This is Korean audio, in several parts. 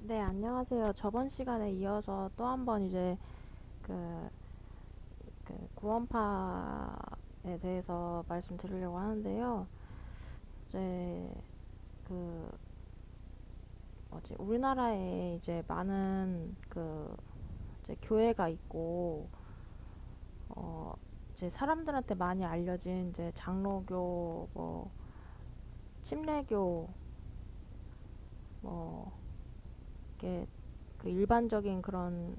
네, 안녕하세요. 저번 시간에 이어서 또 한 번 이제 그, 구원파에 대해서 말씀드리려고 하는데요. 이제 그 우리나라에 이제 많은 이제 교회가 있고 어 이제 사람들한테 많이 알려진 이제 장로교, 뭐 침례교, 뭐 이렇게 그 일반적인 그런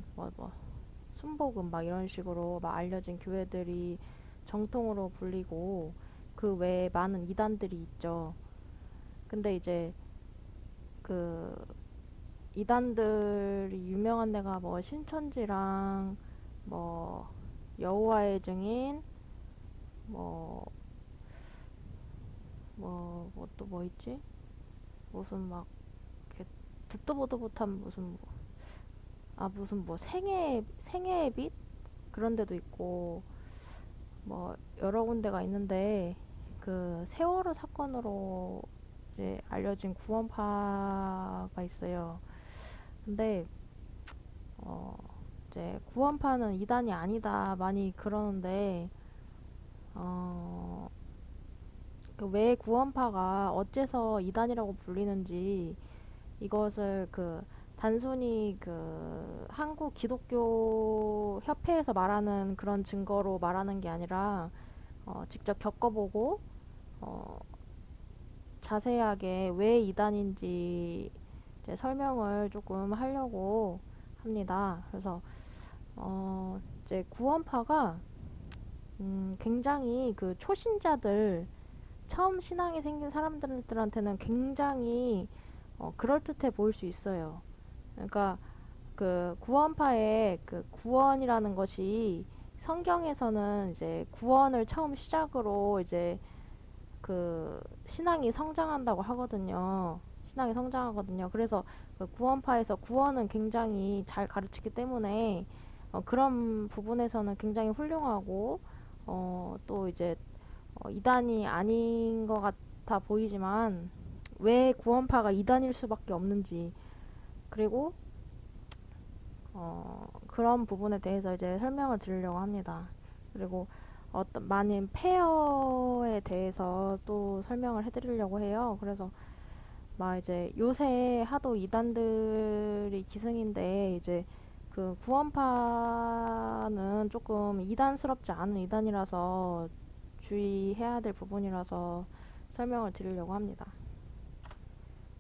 순복음 막 이런 식으로 막 알려진 교회들이 정통으로 불리고 그 외에 많은 이단들이 있죠. 근데 이제 그 이단들이 유명한 데가 뭐 신천지랑 뭐 여호와의 증인, 뭐 또 뭐 있지? 무슨 막 이렇게 듣도 보도 못한 무슨 뭐 생애의 빛 그런 데도 있고 뭐 여러 군데가 있는데, 그 세월호 사건으로 이제 알려진 구원파가 있어요. 근데 어 이제 구원파는 이단이 아니다 많이 그러는데, 어 왜 구원파가 어째서 이단이라고 불리는지, 이것을 단순히 한국 기독교 협회에서 말하는 그런 증거로 말하는 게 아니라 직접 겪어보고 어, 자세하게 왜 이단인지 이제 설명을 조금 하려고 합니다. 그래서 이제 구원파가 굉장히 그 초신자들, 처음 신앙이 생긴 사람들한테는 굉장히 그럴듯해 보일 수 있어요. 그러니까 그 구원파의 그 구원이라는 것이, 성경에서는 이제 구원을 처음 시작으로 이제 신앙이 성장한다고 하거든요. 신앙이 성장하거든요. 그래서 그 구원파에서 구원은 굉장히 잘 가르치기 때문에 그런 부분에서는 굉장히 훌륭하고, 또 이제 이단이 아닌 것 같아 보이지만 왜 구원파가 이단일 수밖에 없는지, 그리고 그런 부분에 대해서 이제 설명을 드리려고 합니다. 그리고 어떤 많은 페어에 대해서 또 설명을 해드리려고 해요. 그래서 막 이제 요새 하도 이단들이 기승인데, 이제 그 구원파는 조금 이단스럽지 않은 이단이라서 주의해야 될 부분이라서 설명을 드리려고 합니다.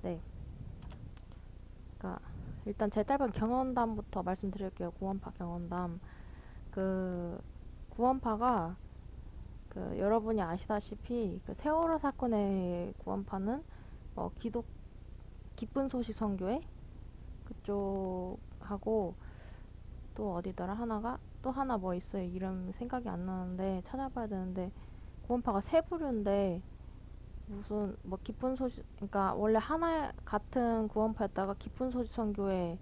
네, 그러니까 일단 제 짧은 경험담부터 말씀드릴게요. 구원파 경험담. 그 구원파가 여러분이 아시다시피 그 세월호 사건의 구원파는 기독 기쁜 소식 선교회 그쪽하고, 또 어디더라, 하나가 또 하나 뭐 있어요. 이름 생각이 안 나는데 찾아봐야 되는데, 구원파가 세 부류인데 무슨 뭐 기쁜 소식, 그러니까 원래 하나 같은 구원파였다가 기쁜 소식 선교회,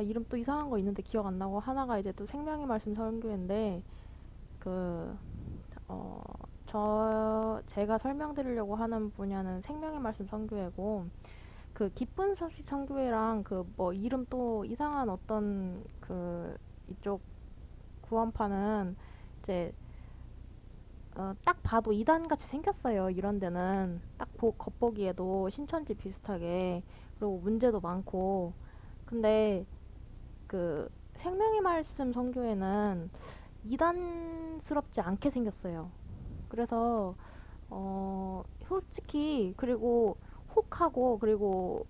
이름 또 이상한 거 있는데 기억 안 나고, 하나가 이제 또 생명의 말씀 선교회인데, 그 어, 제가 설명드리려고 하는 분야는 생명의 말씀 선교회고, 그 기쁜 소식 선교회랑 그 뭐 이름 또 이상한 어떤 이쪽 구원파는 이제 딱 봐도 이단 같이 생겼어요. 이런 데는 딱 겉보기에도 신천지 비슷하게, 그리고 문제도 많고. 근데 그 생명의 말씀 선교회는 이단스럽지 않게 생겼어요. 그래서 솔직히, 그리고 혹하고, 그리고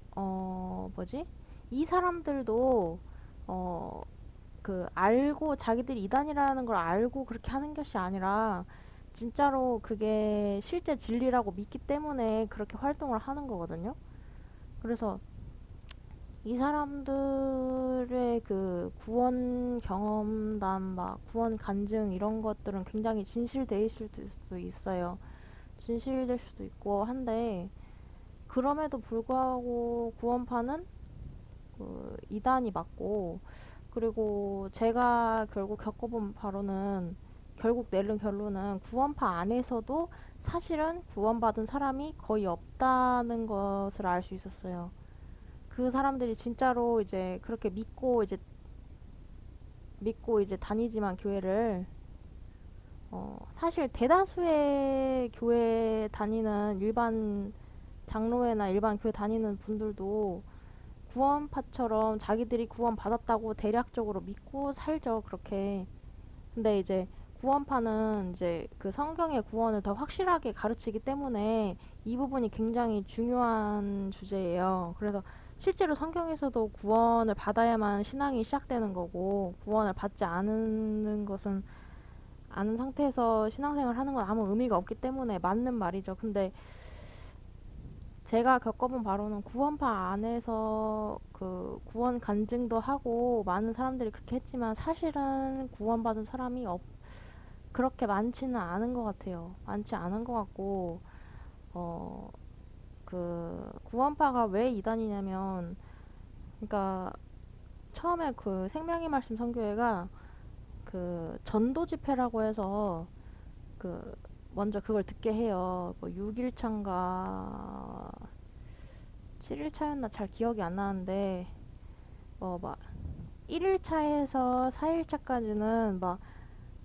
이 사람들도 어 알고, 자기들이 이단이라는 걸 알고 그렇게 하는 것이 아니라 진짜로 그게 실제 진리라고 믿기 때문에 그렇게 활동을 하는 거거든요. 그래서 이 사람들의 그 구원 경험담, 막 구원 간증 이런 것들은 굉장히 진실돼 있을 수 있어요. 진실될 수도 있고 한데, 그럼에도 불구하고 구원파는 이단이 맞고, 그리고 제가 결국 겪어본 바로는, 결국 내린 결론은 구원파 안에서도 사실은 구원받은 사람이 거의 없다는 것을 알 수 있었어요. 그 사람들이 진짜로 이제 그렇게 믿고 이제 다니지만 교회를 사실 대다수의 교회 다니는 일반 장로회나 일반 교회 다니는 분들도 구원파처럼 자기들이 구원 받았다고 대략적으로 믿고 살죠, 그렇게. 근데 이제 구원파는 이제 그 성경의 구원을 더 확실하게 가르치기 때문에 이 부분이 굉장히 중요한 주제예요. 그래서 실제로 성경에서도 구원을 받아야만 신앙이 시작되는 거고, 구원을 받지 않는 것은 아는 상태에서 신앙생활 하는 건 아무 의미가 없기 때문에 맞는 말이죠. 근데 제가 겪어본 바로는 구원파 안에서 그 구원 간증도 하고 많은 사람들이 그렇게 했지만 사실은 구원받은 사람이 그렇게 많지는 않은 것 같아요. 많지 않은 것 같고, 어, 그 구원파가 왜 이단이냐면, 그러니까 처음에 그 생명의 말씀 선교회가 그 전도 집회라고 해서 그 먼저 그걸 듣게 해요. 뭐 6일차인가 7일차였나 잘 기억이 안 나는데 막 1일차에서 4일차까지는 막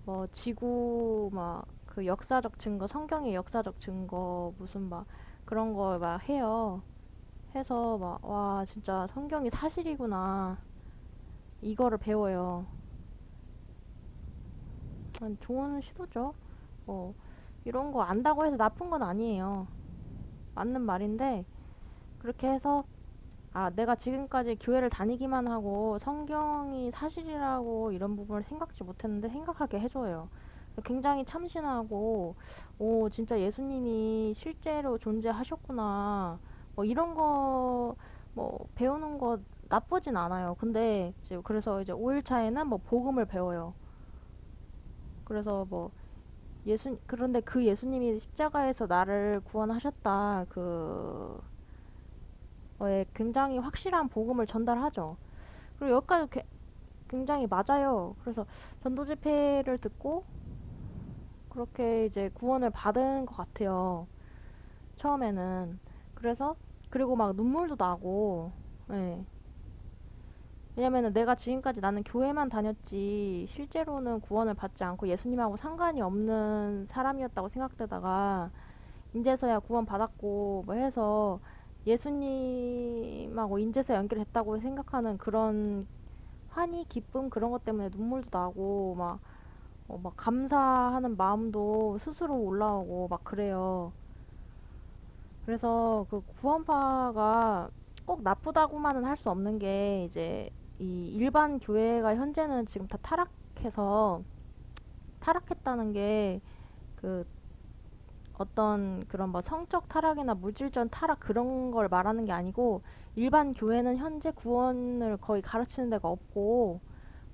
뭐 지구 막 그 역사적 증거, 성경의 역사적 증거 무슨 막 그런 거 막 해요. 해서 막 와 진짜 성경이 사실이구나 이거를 배워요. 좋은 시도죠. 뭐 이런 거 안다고 해서 나쁜 건 아니에요. 맞는 말인데 그렇게 해서 내가 지금까지 교회를 다니기만 하고 성경이 사실이라고 이런 부분을 생각지 못했는데 생각하게 해줘요. 굉장히 참신하고, 오, 진짜 예수님이 실제로 존재하셨구나. 뭐 이런 거, 뭐 배우는 거 나쁘진 않아요. 근데 이제 그래서 이제 5일차에는 뭐 복음을 배워요. 그래서 뭐 그런데 그 예수님이 십자가에서 나를 구원하셨다. 굉장히 확실한 복음을 전달하죠. 그리고 여기까지 굉장히 맞아요. 그래서 전도 집회를 듣고 그렇게 이제 구원을 받은 것 같아요. 처음에는. 그래서 그리고 막 눈물도 나고, 예. 왜냐면은 내가 지금까지 나는 교회만 다녔지 실제로는 구원을 받지 않고 예수님하고 상관이 없는 사람이었다고 생각되다가 인제서야 구원 받았고 뭐 해서 예수님하고 인제서 연결했다고 생각하는 그런 환희, 기쁨 그런 것 때문에 눈물도 나고 막 감사하는 마음도 스스로 올라오고 막 그래요. 그래서 그 구원파가 꼭 나쁘다고만은 할 수 없는 게 이제 이 일반 교회가 현재는 지금 다 타락해서 타락했다는 게 그 어떤 그런 뭐 성적 타락이나 물질적 타락 그런 걸 말하는 게 아니고 일반 교회는 현재 구원을 거의 가르치는 데가 없고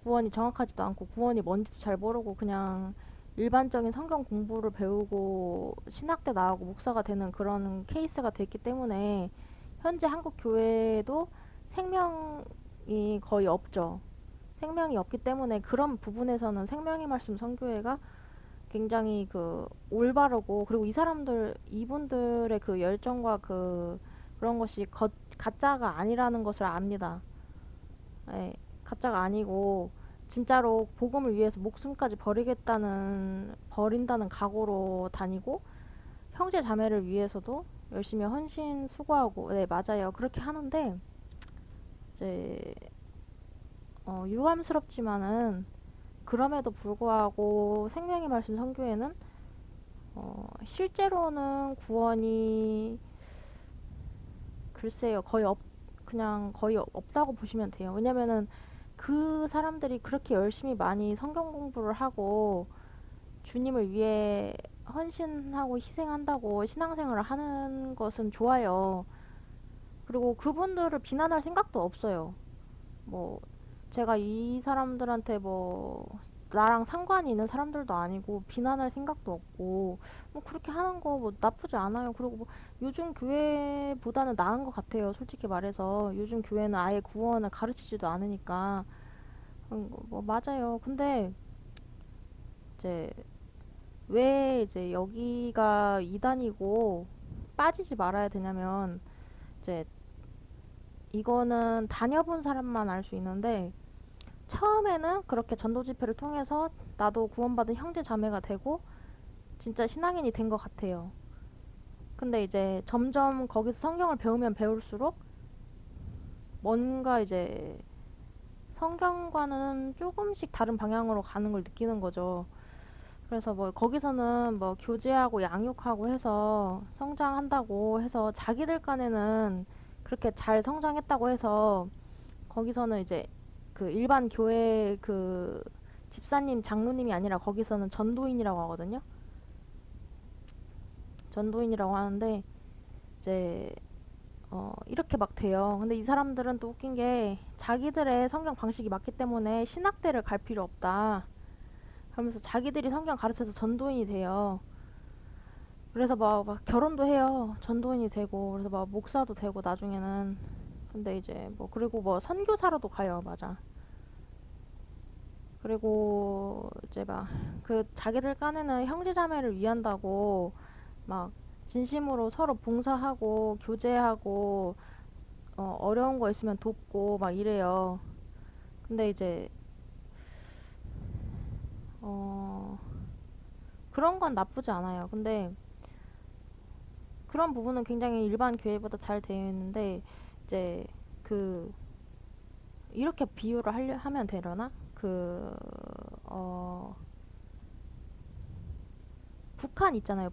구원이 정확하지도 않고 구원이 뭔지도 잘 모르고 그냥 일반적인 성경 공부를 배우고 신학대 나오고 목사가 되는 그런 케이스가 됐기 때문에 현재 한국 교회도 생명이 거의 없죠. 생명이 없기 때문에 그런 부분에서는 생명의 말씀 선교회가 굉장히 그 올바르고 그리고 이분들의 그 열정과 그런 것이 가짜가 아니라는 것을 압니다. 예, 가짜가 아니고 진짜로 복음을 위해서 목숨까지 버린다는 각오로 다니고 형제 자매를 위해서도 열심히 헌신 수고하고 네 맞아요 그렇게 하는데 이제 유감스럽지만은 그럼에도 불구하고 생명의 말씀 선교회는 실제로는 구원이 글쎄요 그냥 거의 없다고 보시면 돼요. 왜냐면은 그 사람들이 그렇게 열심히 많이 성경 공부를 하고 주님을 위해 헌신하고 희생한다고 신앙생활을 하는 것은 좋아요. 그리고 그분들을 비난할 생각도 없어요. 뭐 제가 이 사람들한테 뭐 나랑 상관이 있는 사람들도 아니고 비난할 생각도 없고 뭐 그렇게 하는 거 뭐 나쁘지 않아요. 그리고 뭐 요즘 교회보다는 나은 것 같아요. 솔직히 말해서 요즘 교회는 아예 구원을 가르치지도 않으니까 뭐 맞아요. 근데 이제 왜 이제 여기가 이단이고 빠지지 말아야 되냐면 이제 이거는 다녀본 사람만 알 수 있는데, 처음에는 그렇게 전도 집회를 통해서 나도 구원받은 형제 자매가 되고 진짜 신앙인이 된 것 같아요. 근데 이제 점점 거기서 성경을 배우면 배울수록 뭔가 이제 성경과는 조금씩 다른 방향으로 가는 걸 느끼는 거죠. 그래서 뭐 거기서는 뭐 교제하고 양육하고 해서 성장한다고 해서 자기들 간에는 그렇게 잘 성장했다고 해서 거기서는 이제 그 일반 교회 그 집사님, 장로님이 아니라 거기서는 전도인이라고 하거든요. 전도인이라고 하는데 이제 이렇게 막 돼요. 근데 이 사람들은 또 웃긴 게 자기들의 성경 방식이 맞기 때문에 신학대를 갈 필요 없다. 하면서 자기들이 성경 가르쳐서 전도인이 돼요. 그래서 막 결혼도 해요. 전도인이 되고 그래서 막 목사도 되고 나중에는. 근데 이제 뭐 그리고 뭐 선교사로도 가요. 맞아. 그리고 이제 막 그 자기들 깐에는 형제자매를 위한다고 막 진심으로 서로 봉사하고 교제하고 어려운 거 있으면 돕고 막 이래요. 근데 이제 어 그런 건 나쁘지 않아요. 근데 그런 부분은 굉장히 일반 교회보다 잘 되어 있는데 이제 그 이렇게 비유를 하면 되려나? 어 북한 있잖아요.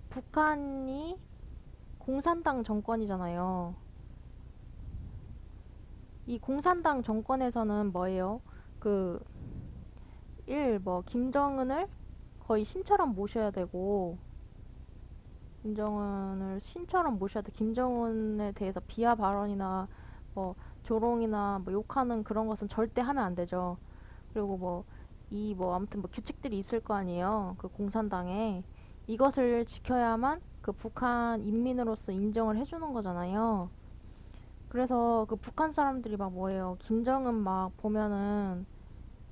북한이 공산당 정권이잖아요. 이 공산당 정권에서는 뭐예요? 그 뭐 김정은을 거의 신처럼 모셔야 되고 김정은을 신처럼 모셔야 돼. 김정은에 대해서 비하 발언이나 뭐 조롱이나 뭐 욕하는 그런 것은 절대 하면 안 되죠. 그리고 뭐 아무튼 뭐 규칙들이 있을 거 아니에요. 그 공산당에 이것을 지켜야만 그 북한 인민으로서 인정을 해주는 거잖아요. 그래서 그 북한 사람들이 막 뭐예요. 김정은 막 보면은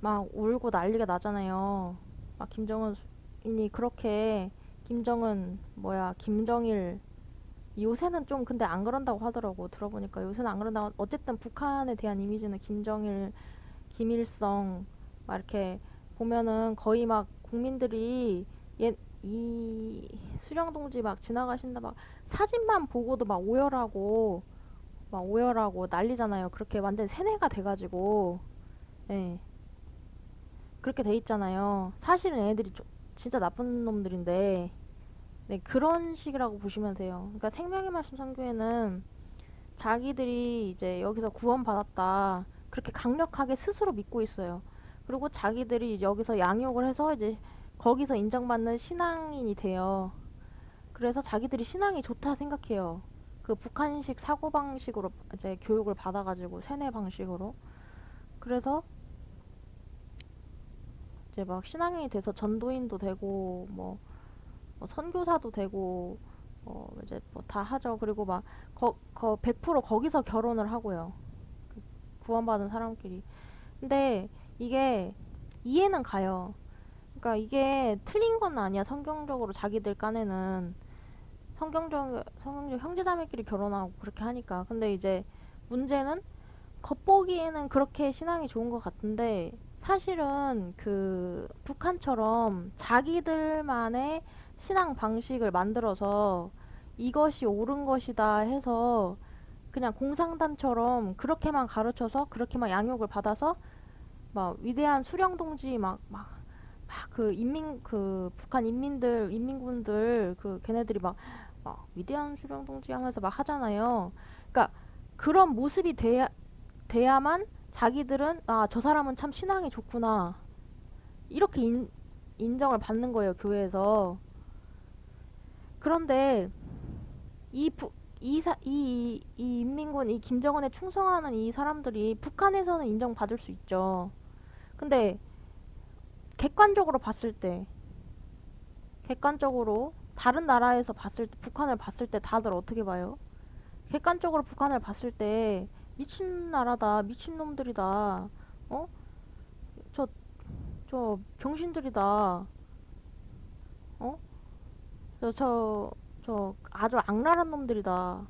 막 울고 난리가 나잖아요. 막 김정은이 그렇게 김정은 뭐야 김정일 요새는 좀 근데 안 그런다고 하더라고. 들어보니까 요새는 안 그런다고. 어쨌든 북한에 대한 이미지는 김정일, 김일성 막 이렇게 보면은 거의 막 국민들이 이 수령동지 막 지나가신다 막 사진만 보고도 막 오열하고 난리잖아요. 그렇게 완전 세뇌가 돼가지고 예 그렇게 돼 있잖아요. 사실은 애들이 진짜 나쁜 놈들인데 네 그런 식이라고 보시면 돼요. 그러니까 생명의 말씀 선교회는 자기들이 이제 여기서 구원받았다 그렇게 강력하게 스스로 믿고 있어요. 그리고 자기들이 여기서 양육을 해서 이제 거기서 인정받는 신앙인이 돼요. 그래서 자기들이 신앙이 좋다 생각해요. 그 북한식 사고방식으로 이제 교육을 받아가지고 세뇌 방식으로. 그래서 이제 막 신앙인이 돼서 전도인도 되고 뭐 선교사도 되고 이제 뭐 다 하죠. 그리고 막 100% 거기서 결혼을 하고요. 구원받은 사람끼리. 근데 이게 이해는 가요. 그러니까 이게 틀린 건 아니야. 성경적으로 자기들 깐에는 성경적 형제자매끼리 결혼하고 그렇게 하니까. 근데 이제 문제는 겉보기에는 그렇게 신앙이 좋은 것 같은데 사실은 그 북한처럼 자기들만의 신앙 방식을 만들어서 이것이 옳은 것이다 해서 그냥 공산당처럼 그렇게만 가르쳐서 그렇게만 양육을 받아서 막 위대한 수령동지 그 북한 인민군들 그 걔네들이 막 위대한 수령동지 하면서 막 하잖아요. 그러니까 그런 모습이 돼야만 자기들은 아, 저 사람은 참 신앙이 좋구나. 이렇게 인정을 받는 거예요, 교회에서. 그런데 이 부, 이 인민군, 이 김정은에 충성하는 이 사람들이 북한에서는 인정받을 수 있죠. 근데 객관적으로 봤을 때, 객관적으로 다른 나라에서 봤을 때, 북한을 봤을 때 다들 어떻게 봐요? 객관적으로 북한을 봤을 때 미친 나라다, 미친 놈들이다, 어? 저, 저 병신들이다, 어? 저, 저, 그래서 아주 악랄한 놈들이다,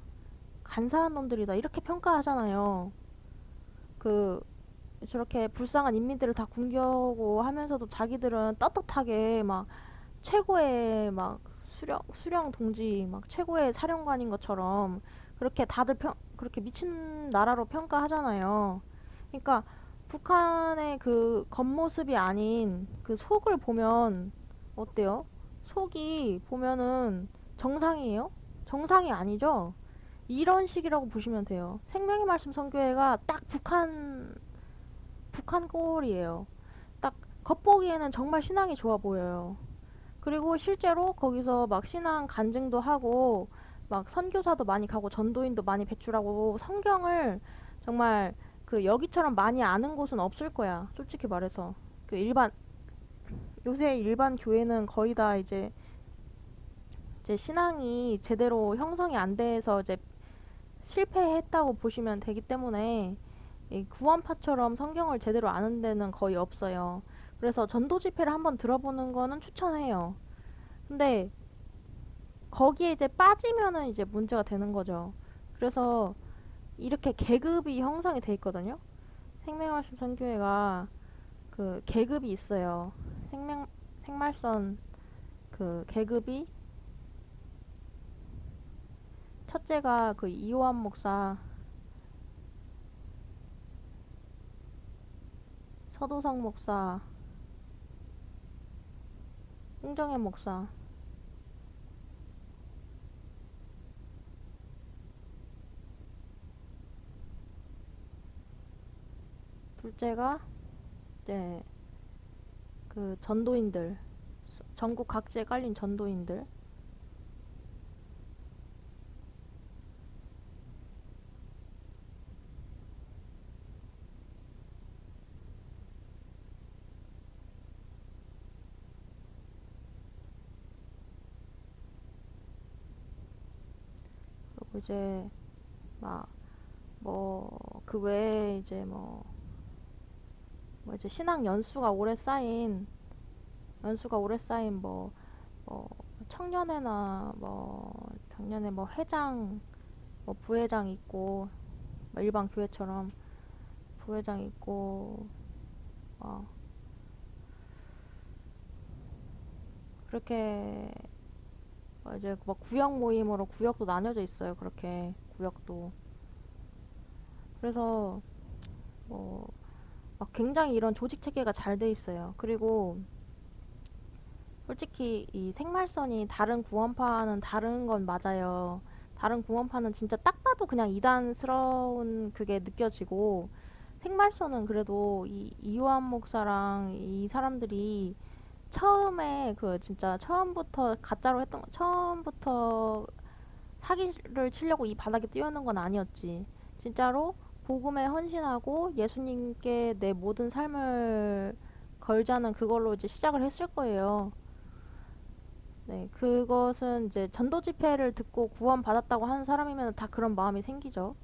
간사한 놈들이다 이렇게 평가하잖아요. 그 저렇게 불쌍한 인민들을 다 굶겨오고 하면서도 자기들은 떳떳하게 막 최고의 막 수령 동지 막 최고의 사령관인 것처럼 그렇게 다들 그렇게 미친 나라로 평가하잖아요. 그러니까 북한의 그 겉모습이 아닌 그 속을 보면 어때요? 속이 보면은 정상이에요? 정상이 아니죠? 이런 식이라고 보시면 돼요. 생명의 말씀 선교회가 딱 북한 꼴이에요. 딱 겉보기에는 정말 신앙이 좋아 보여요. 그리고 실제로 거기서 막 신앙 간증도 하고 막 선교사도 많이 가고 전도인도 많이 배출하고 성경을 정말 그 여기처럼 많이 아는 곳은 없을 거야. 솔직히 말해서. 그 요새 일반 교회는 거의 다 이제 신앙이 제대로 형성이 안 돼서 이제 실패했다고 보시면 되기 때문에 이 구원파처럼 성경을 제대로 아는 데는 거의 없어요. 그래서 전도 집회를 한번 들어보는 거는 추천해요. 근데 거기에 이제 빠지면은 이제 문제가 되는 거죠. 그래서 이렇게 계급이 형성이 돼 있거든요. 생명말씀 선교회가 그 계급이 있어요. 생말선 그 계급이 첫째가 그 이호환 목사, 서도성 목사, 홍정현 목사. 둘째가 이제 그 전도인들, 전국 각지에 깔린 전도인들. 그리고 이제 막 그 외에 이제 뭐 이제 신앙 연수가 오래 쌓인 뭐 청년회나 작년에 뭐 회장, 뭐 부회장 있고, 뭐 일반 교회처럼 부회장 있고, 어, 그렇게 이제 뭐 구역 모임으로 구역도 나뉘어져 있어요. 그렇게 구역도. 그래서 뭐 막 굉장히 이런 조직 체계가 잘 돼 있어요. 그리고 솔직히 이 생말선이 다른 구원파는 다른 건 맞아요. 다른 구원파는 진짜 딱 봐도 그냥 이단스러운 그게 느껴지고, 생말선은 그래도 이 이호한 목사랑 이 사람들이 처음에 그 진짜 처음부터 가짜로 했던 거, 처음부터 사기를 치려고 이 바닥에 뛰어든 건 아니었지. 진짜로 복음에 헌신하고 예수님께 내 모든 삶을 걸자는 그걸로 이제 시작을 했을 거예요. 네, 그것은 이제 전도 집회를 듣고 구원받았다고 하는 사람이면 다 그런 마음이 생기죠.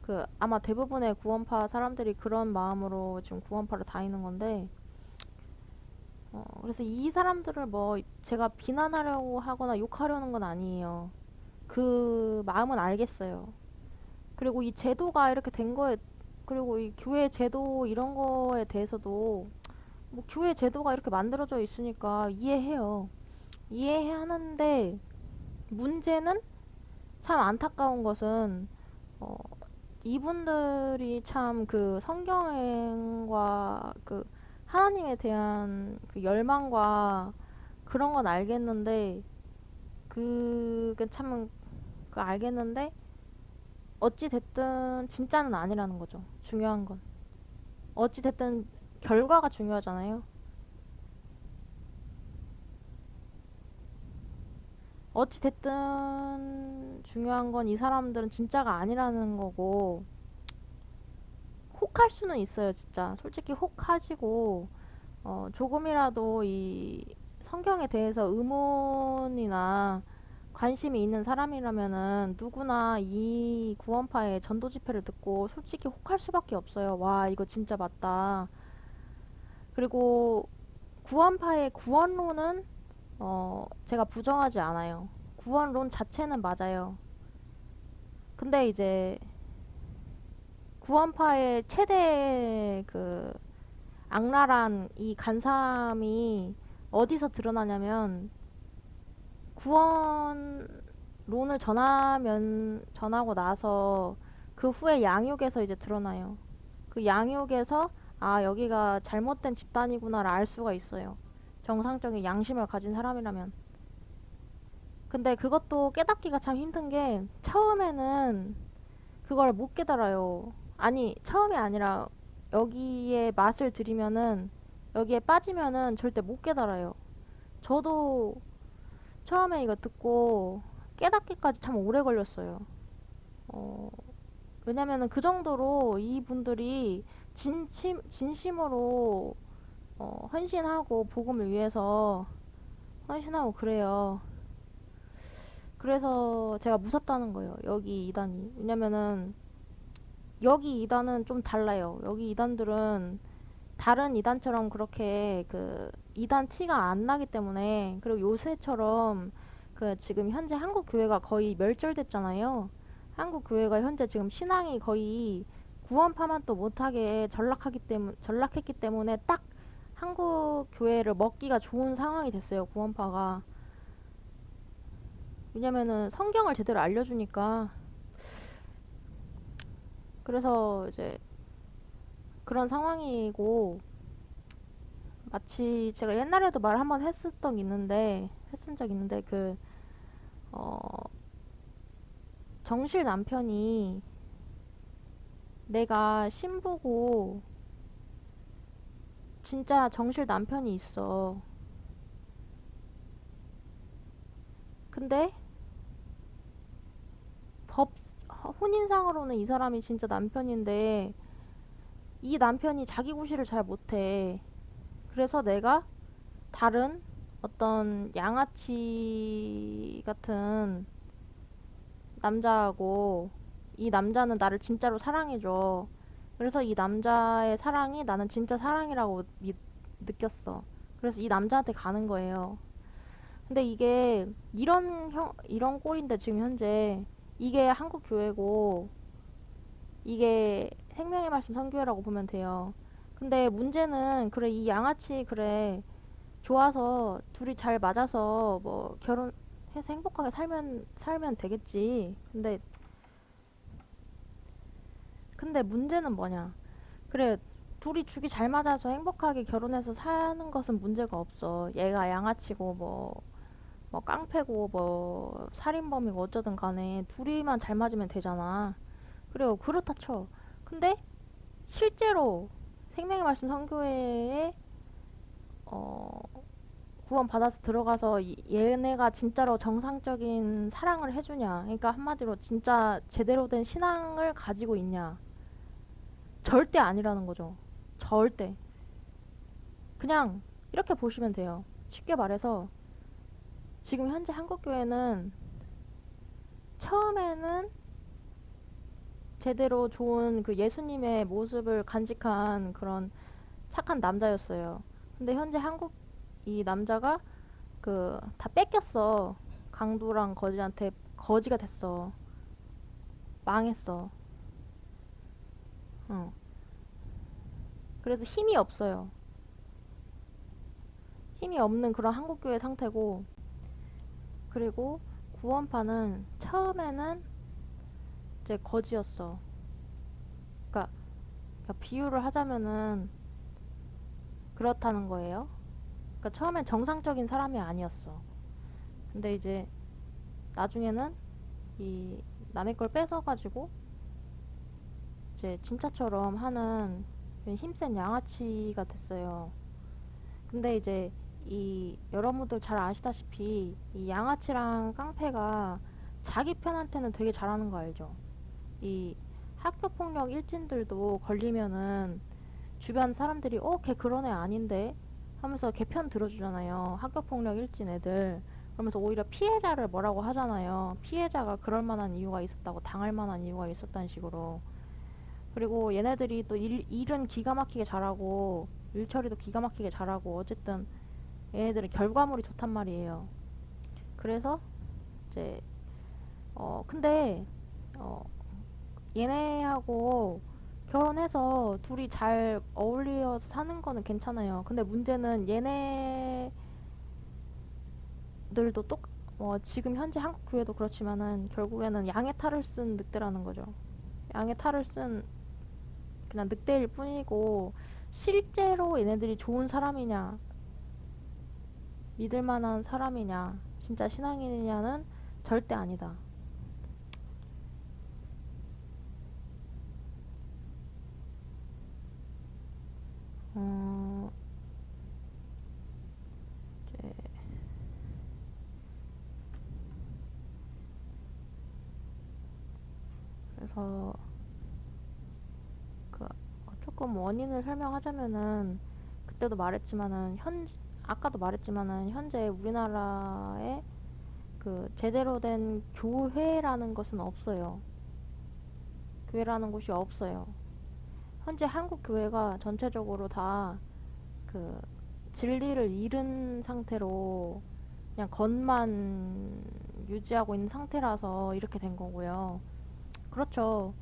그 아마 대부분의 구원파 사람들이 그런 마음으로 지금 구원파를 다니는 건데, 그래서 이 사람들을 뭐 제가 비난하려고 하거나 욕하려는 건 아니에요. 그 마음은 알겠어요. 그리고 이 제도가 이렇게 된 거에, 그리고 이 교회 제도 이런 거에 대해서도 뭐 교회 제도가 이렇게 만들어져 있으니까 이해해요. 이해하는데 문제는, 참 안타까운 것은 어, 이분들이 참 그 성경과 그 하나님에 대한 그 열망과 그런 건 알겠는데, 그게 참 그 알겠는데 어찌 됐든 진짜는 아니라는 거죠. 중요한 건 어찌 됐든 결과가 중요하잖아요. 어찌 됐든 중요한 건 이 사람들은 진짜가 아니라는 거고, 혹할 수는 있어요, 진짜. 솔직히 혹하지고, 조금이라도 이 성경에 대해서 의문이나 관심이 있는 사람이라면은 누구나 이 구원파의 전도 집회를 듣고 솔직히 혹할 수밖에 없어요. 와, 이거 진짜 맞다. 그리고 구원파의 구원론은 제가 부정하지 않아요. 구원론 자체는 맞아요. 근데 이제 구원파의 최대 그 악랄한 이 간삼이 어디서 드러나냐면 구원론을 전하고 나서 그 후에 양육에서 이제 드러나요. 그 양육에서 아 여기가 잘못된 집단이구나를 알 수가 있어요. 정상적인 양심을 가진 사람이라면. 근데 그것도 깨닫기가 참 힘든 게 처음에는 그걸 못 깨달아요. 아니 처음이 아니라 여기에 맛을 들이면은 여기에 빠지면은 절대 못 깨달아요. 저도 처음에 이거 듣고 깨닫기까지 참 오래 걸렸어요. 어, 왜냐면은 그 정도로 이분들이 진심으로 헌신하고 복음을 위해서 헌신하고 그래요. 그래서 제가 무섭다는 거예요. 여기 이단이. 왜냐면은 여기 이단은 좀 달라요. 여기 이단들은 다른 이단처럼 그렇게 그 이단 티가 안 나기 때문에 그리고 요새처럼 그 지금 현재 한국 교회가 거의 멸절됐잖아요. 한국 교회가 현재 지금 신앙이 거의 구원파만 또 못하게 전락했기 때문에 딱 한국 교회를 먹기가 좋은 상황이 됐어요. 구원파가. 왜냐면은 성경을 제대로 알려주니까. 그래서 이제 그런 상황이고 마치 제가 옛날에도 말 한번 했은 적 있는데 어, 정실 남편이 내가 신부고 진짜 정실 남편이 있어. 근데 법 혼인상으로는 이 사람이 진짜 남편인데 이 남편이 자기 구실을 잘 못해. 그래서 내가 다른 어떤 양아치 같은 남자하고 이 남자는 나를 진짜로 사랑해줘. 그래서 이 남자의 사랑이 나는 진짜 사랑이라고 느꼈어. 그래서 이 남자한테 가는 거예요. 근데 이게 이런 꼴인데 지금 현재 이게 한국 교회고 이게 생명의 말씀 선교회라고 보면 돼요. 근데 문제는 그래 이 양아치 그래 좋아서 둘이 잘 맞아서 뭐 결혼해서 행복하게 살면 되겠지. 근데 문제는 뭐냐? 그래, 둘이 죽이 잘 맞아서 행복하게 결혼해서 사는 것은 문제가 없어. 얘가 양아치고 뭐 깡패고 뭐 살인범이고 어쩌든 간에 둘이만 잘 맞으면 되잖아. 그래요, 그렇다 쳐. 근데 실제로 생명의 말씀 선교회에 어, 구원 받아서 들어가서 얘네가 진짜로 정상적인 사랑을 해주냐? 그러니까 한마디로 진짜 제대로 된 신앙을 가지고 있냐? 절대 아니라는 거죠. 절대. 그냥 이렇게 보시면 돼요. 쉽게 말해서 지금 현재 한국 교회는 처음에는 제대로 좋은 그 예수님의 모습을 간직한 그런 착한 남자였어요. 근데 현재 한국 이 남자가 그 다 뺏겼어. 강도랑 거지한테 거지가 됐어. 망했어. 어. 그래서 힘이 없어요. 힘이 없는 그런 한국 교회 상태고 그리고 구원파는 처음에는 이제 거지였어. 그러니까, 그러니까 비유를 하자면은 그렇다는 거예요. 그러니까 처음엔 정상적인 사람이 아니었어. 근데 이제 나중에는 이 남의 걸 뺏어가지고 이제 진짜처럼 하는 힘센 양아치가 됐어요. 근데 이제 이 여러분들 잘 아시다시피 이 양아치랑 깡패가 자기 편한테는 되게 잘하는 거 알죠? 이 학교폭력 일진들도 걸리면은 주변 사람들이 걔 그런 애 아닌데 하면서 걔 편 들어주잖아요. 학교폭력 일진 애들. 그러면서 오히려 피해자를 뭐라고 하잖아요. 피해자가 그럴 만한 이유가 있었다고 당할 만한 이유가 있었다는 식으로. 그리고 얘네들이 또 일은 기가 막히게 잘하고 일 처리도 기가 막히게 잘하고 어쨌든 얘네들은 결과물이 좋단 말이에요. 그래서 이제 근데 얘네하고 결혼해서 둘이 잘 어울려서 사는 거는 괜찮아요. 근데 문제는 얘네들도 지금 현재 한국 교회도 그렇지만은 결국에는 양의 탈을 쓴 늑대라는 거죠. 양의 탈을 쓴 그냥 늑대일 뿐이고 실제로 얘네들이 좋은 사람이냐, 믿을 만한 사람이냐, 진짜 신앙인이냐는 절대 아니다. 어, 이제 그래서 그 조금 원인을 설명하자면은 그때도 말했지만은 아까도 말했지만은 현재 우리나라에 그 제대로 된 교회라는 것은 없어요. 교회라는 곳이 없어요. 현재 한국 교회가 전체적으로 다 그 진리를 잃은 상태로 그냥 겉만 유지하고 있는 상태라서 이렇게 된 거고요. 그렇죠.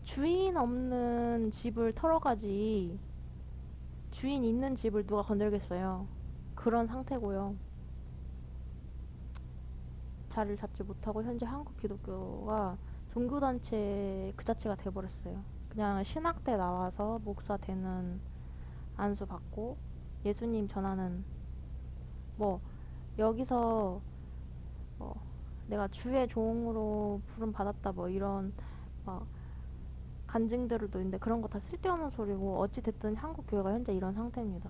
주인 없는 집을 털어가지 주인 있는 집을 누가 건들겠어요. 그런 상태고요. 자리를 잡지 못하고 현재 한국 기독교가 종교단체 그 자체가 돼버렸어요. 그냥 신학대 나와서 목사 되는 안수 받고 예수님 전하는 뭐 여기서 뭐 내가 주의 종으로 부름 받았다 뭐 이런 막 간증들도 있는데 그런 거 다 쓸데없는 소리고 어찌 됐든 한국 교회가 현재 이런 상태입니다.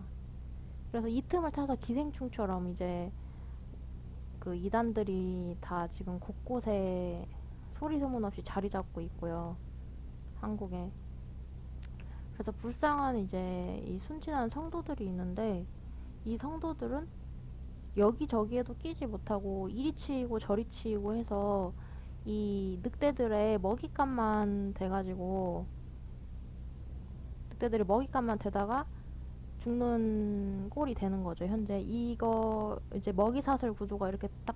그래서 이 틈을 타서 기생충처럼 이제 그 이단들이 다 지금 곳곳에 소리 소문 없이 자리 잡고 있고요. 한국에. 그래서 불쌍한 이제 이 순진한 성도들이 있는데 이 성도들은 여기저기에도 끼지 못하고 이리 치이고 저리 치이고 해서 이 늑대들의 먹잇감만 돼가지고 늑대들이 먹잇감만 되다가 죽는 꼴이 되는 거죠. 현재 이거 이제 먹이사슬 구조가 이렇게 딱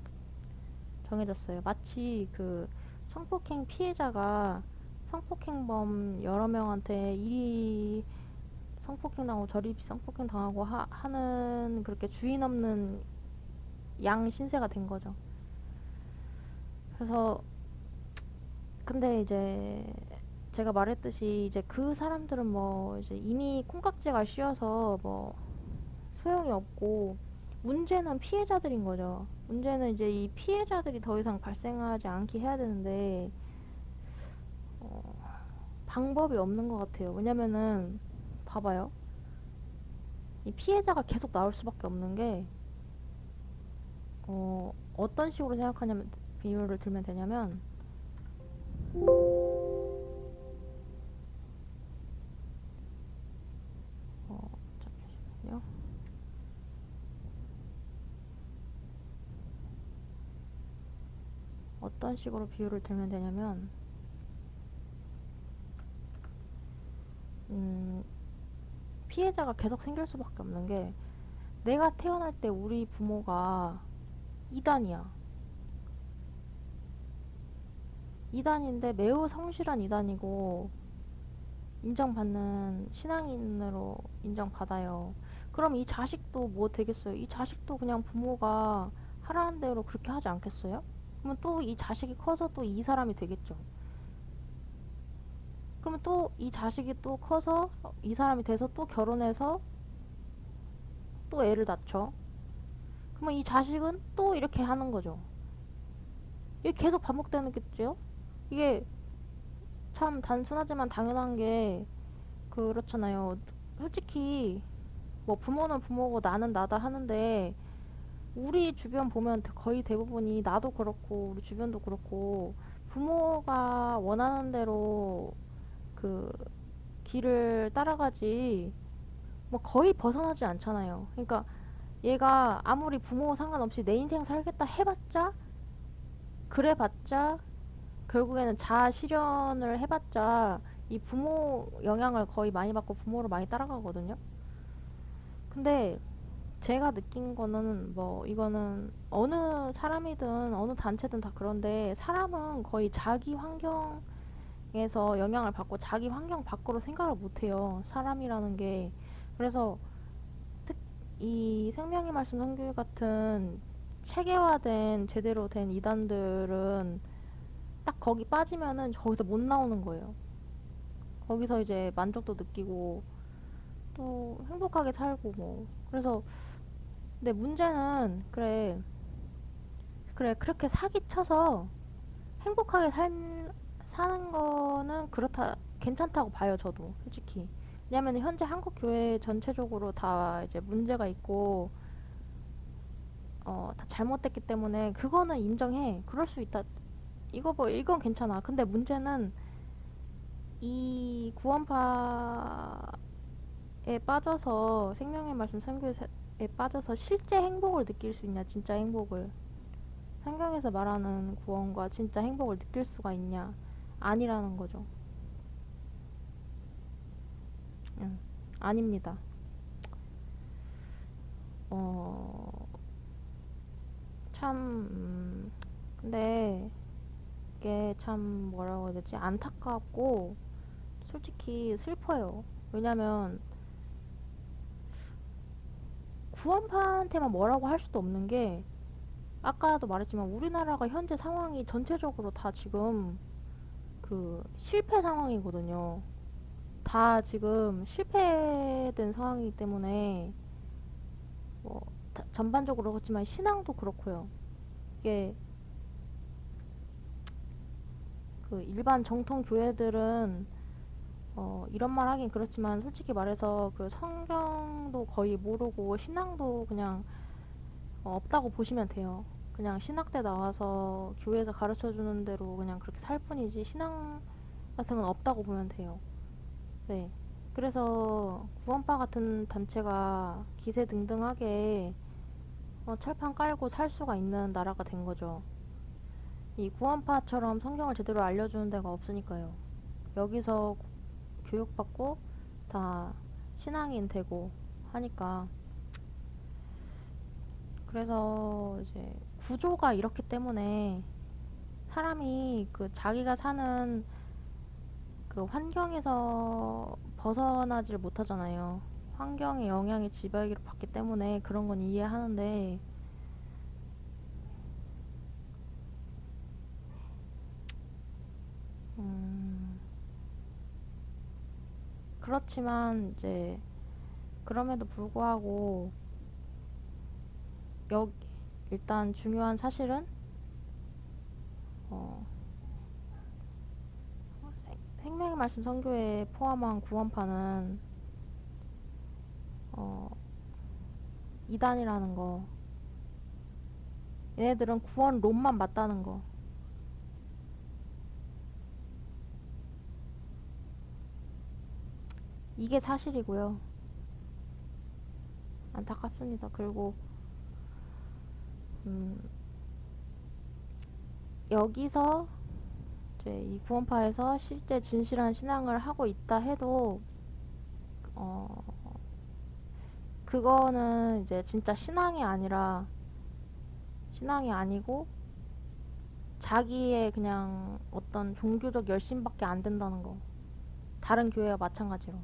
정해졌어요. 마치 그 성폭행 피해자가 성폭행범 여러 명한테 이리 성폭행 당하고 저리 성폭행 당하고 하는 그렇게 주인 없는 양 신세가 된 거죠. 그래서 근데 이제 제가 말했듯이 이제 그 사람들은 뭐 이제 이미 콩깍지가 씌어서 뭐 소용이 없고 문제는 피해자들인 거죠. 문제는 이제 이 피해자들이 더 이상 발생하지 않게 해야 되는데 어, 방법이 없는 것 같아요. 왜냐면은 봐봐요. 이 피해자가 계속 나올 수밖에 없는 게 어떤 식으로 생각하냐면 비유를 들면 되냐면 잠시만요. 어떤 식으로 비유를 들면 되냐면 음, 피해자가 계속 생길 수밖에 없는 게 내가 태어날 때 우리 부모가 이단이야. 이단인데 매우 성실한 이단이고 인정받는 신앙인으로 인정받아요. 그럼 이 자식도 뭐 되겠어요? 이 자식도 그냥 부모가 하라는 대로 그렇게 하지 않겠어요? 그러면 또 이 자식이 커서 또 이 사람이 되겠죠. 그러면 또 이 자식이 또 커서 이 사람이 돼서 또 결혼해서 또 애를 낳죠. 그러면 이 자식은 또 이렇게 하는 거죠. 이게 계속 반복되는 게죠. 이게 참 단순하지만 당연한 게 그렇잖아요. 솔직히 뭐 부모는 부모고 나는 나다 하는데 우리 주변 보면 거의 대부분이 나도 그렇고 우리 주변도 그렇고 부모가 원하는 대로 그 길을 따라가지 뭐 거의 벗어나지 않잖아요. 그러니까 얘가 아무리 부모 상관없이 내 인생 살겠다 해봤자 그래봤자 결국에는 자아 실현을 해봤자 이 부모 영향을 거의 많이 받고 부모를 많이 따라가거든요. 근데 제가 느낀 거는 뭐 이거는 어느 사람이든 어느 단체든 다 그런데 사람은 거의 자기 환경에서 영향을 받고 자기 환경 밖으로 생각을 못 해요. 사람이라는 게. 그래서 특, 이 생명의 말씀 선교회 같은 체계화된 제대로 된 이단들은 딱 거기 빠지면은 거기서 못 나오는 거예요. 거기서 이제 만족도 느끼고 또 행복하게 살고 뭐. 그래서 근데 문제는 그래 그렇게 사기쳐서 행복하게 사는 거는 그렇다 괜찮다고 봐요 저도 솔직히. 왜냐면 현재 한국 교회 전체적으로 다 이제 문제가 있고 다 잘못됐기 때문에 그거는 인정해. 그럴 수 있다. 이거 뭐 이건 괜찮아. 근데 문제는 이 구원파에 빠져서 생명의 말씀 선교에 빠져서 실제 행복을 느낄 수 있냐, 진짜 행복을. 성경에서 말하는 구원과 진짜 행복을 느낄 수가 있냐? 아니라는 거죠. 응. 아닙니다. 어, 참, 근데 이게 참 뭐라고 해야 되지? 안타깝고 솔직히 슬퍼요. 왜냐면 구원파한테만 뭐라고 할 수도 없는 게 아까도 말했지만 우리나라가 현재 상황이 전체적으로 다 지금 그 실패 상황이거든요. 다 지금 실패된 상황이기 때문에 뭐 전반적으로 그렇지만 신앙도 그렇고요. 이게 그 일반 정통 교회들은 이런 말 하긴 그렇지만 솔직히 말해서 그 성경도 거의 모르고 신앙도 그냥 없다고 보시면 돼요. 그냥 신학대 나와서 교회에서 가르쳐 주는 대로 그냥 그렇게 살 뿐이지 신앙 같은 건 없다고 보면 돼요. 네. 그래서 구원파 같은 단체가 기세등등하게 철판 깔고 살 수가 있는 나라가 된 거죠. 이 구원파처럼 성경을 제대로 알려주는 데가 없으니까요. 여기서 교육받고 다 신앙인 되고 하니까. 그래서 이제 구조가 이렇기 때문에 사람이 그 자기가 사는 그 환경에서 벗어나질 못하잖아요. 환경의 영향이 지배하기를 받기 때문에 그런 건 이해하는데, 음, 그렇지만 이제 그럼에도 불구하고 여 일단 중요한 사실은 어, 생명의 말씀 선교에 포함한 구원파는 어, 이단이라는 거. 얘네들은 구원론만 맞다는 거. 이게 사실이고요. 안타깝습니다. 그리고 음, 여기서 이제 이 구원파에서 실제 진실한 신앙을 하고 있다 해도 어, 그거는 이제 진짜 신앙이 아니고 자기의 그냥 어떤 종교적 열심밖에 안 된다는 거. 다른 교회와 마찬가지로.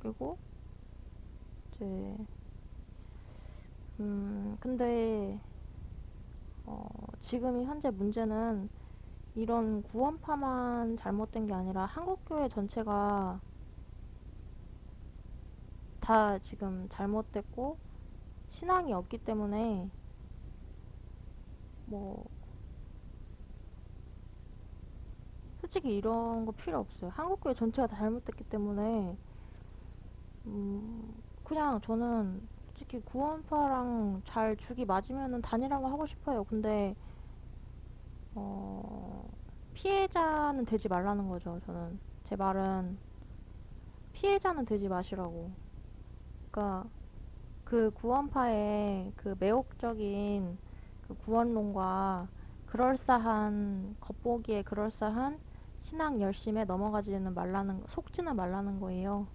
그리고 이제 근데 지금 현재 문제는 이런 구원파만 잘못된 게 아니라 한국교회 전체가 다 지금 잘못됐고 신앙이 없기 때문에 뭐 솔직히 이런 거 필요 없어요. 한국교회 전체가 다 잘못됐기 때문에 그냥 저는 솔직히 구원파랑 잘 죽이 맞으면은 다니라고 하고 싶어요. 근데 어, 피해자는 되지 말라는 거죠. 저는 제 말은 피해자는 되지 마시라고. 그러니까 그 구원파의 그 매혹적인 그 구원론과 그럴싸한 겉보기에 그럴싸한 신앙 열심에 넘어가지는 말라는 속지는 말라는 거예요.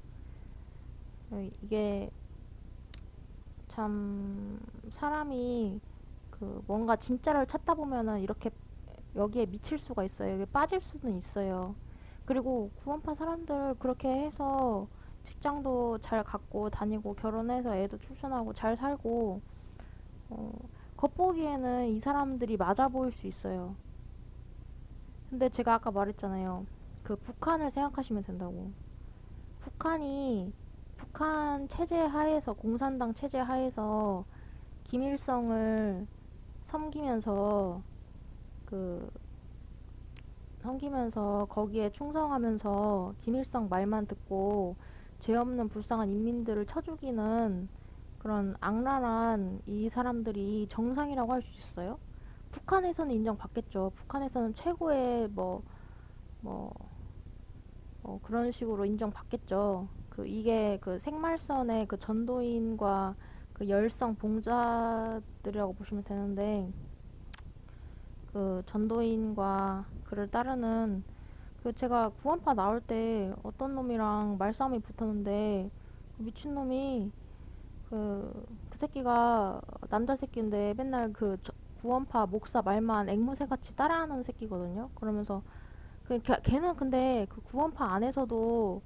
이게 참 사람이 그 뭔가 진짜를 찾다 보면은 이렇게 여기에 미칠 수가 있어요. 여기 빠질 수는 있어요. 그리고 구원파 사람들 그렇게 해서 직장도 잘 갖고 다니고 결혼해서 애도 출산하고 잘 살고 어, 겉보기에는 이 사람들이 맞아 보일 수 있어요. 근데 제가 아까 말했잖아요. 그 북한을 생각하시면 된다고. 북한이 북한 체제 하에서 공산당 체제 하에서 김일성을 섬기면서 그 섬기면서 거기에 충성하면서 김일성 말만 듣고 죄 없는 불쌍한 인민들을 쳐 죽이는 그런 악랄한 이 사람들이 정상이라고 할 수 있어요? 북한에서는 인정받겠죠. 북한에서는 최고의 뭐, 그런 식으로 인정받겠죠. 이게 그 생말선의 그 전도인과 그 열성 봉자들이라고 보시면 되는데, 그 전도인과 그를 따르는 제가 구원파 나올 때 어떤 놈이랑 말싸움이 붙었는데 그 미친놈이 그 새끼가 남자 새끼인데 맨날 구원파 목사 말만 앵무새같이 따라하는 새끼거든요. 그러면서 걔는 근데 그 구원파 안에서도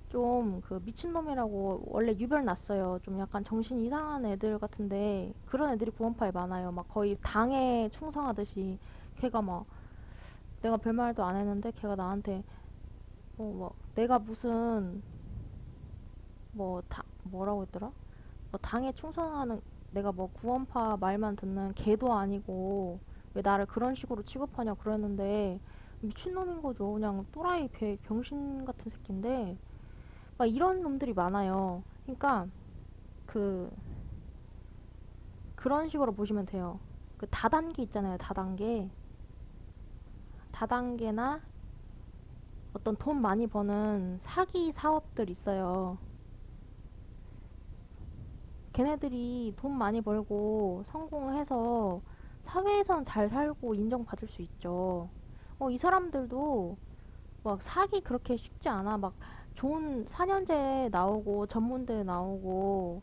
좀 그 미친놈이라고 원래 유별 났어요. 좀 약간 정신 이상한 애들 같은데 그런 애들이 구원파에 많아요. 막 거의 당에 충성하듯이 걔가 막 내가 별말도 안 했는데 걔가 나한테 내가 무슨 뭐라고 했더라? 뭐 당에 충성하는 내가 뭐 구원파 말만 듣는 개도 아니고 왜 나를 그런 식으로 취급하냐 그랬는데 미친놈인 거죠. 그냥 또라이 병신 같은 새끼인데 막 이런 놈들이 많아요. 그러니까 그 그런 식으로 보시면 돼요. 그 다단계 있잖아요. 다단계나 어떤 돈 많이 버는 사기 사업들 있어요. 걔네들이 돈 많이 벌고 성공해서 사회에선 잘 살고 인정받을 수 있죠. 이 사람들도 막 사기 그렇게 쉽지 않아. 막 좋은 4년제 나오고 전문대 나오고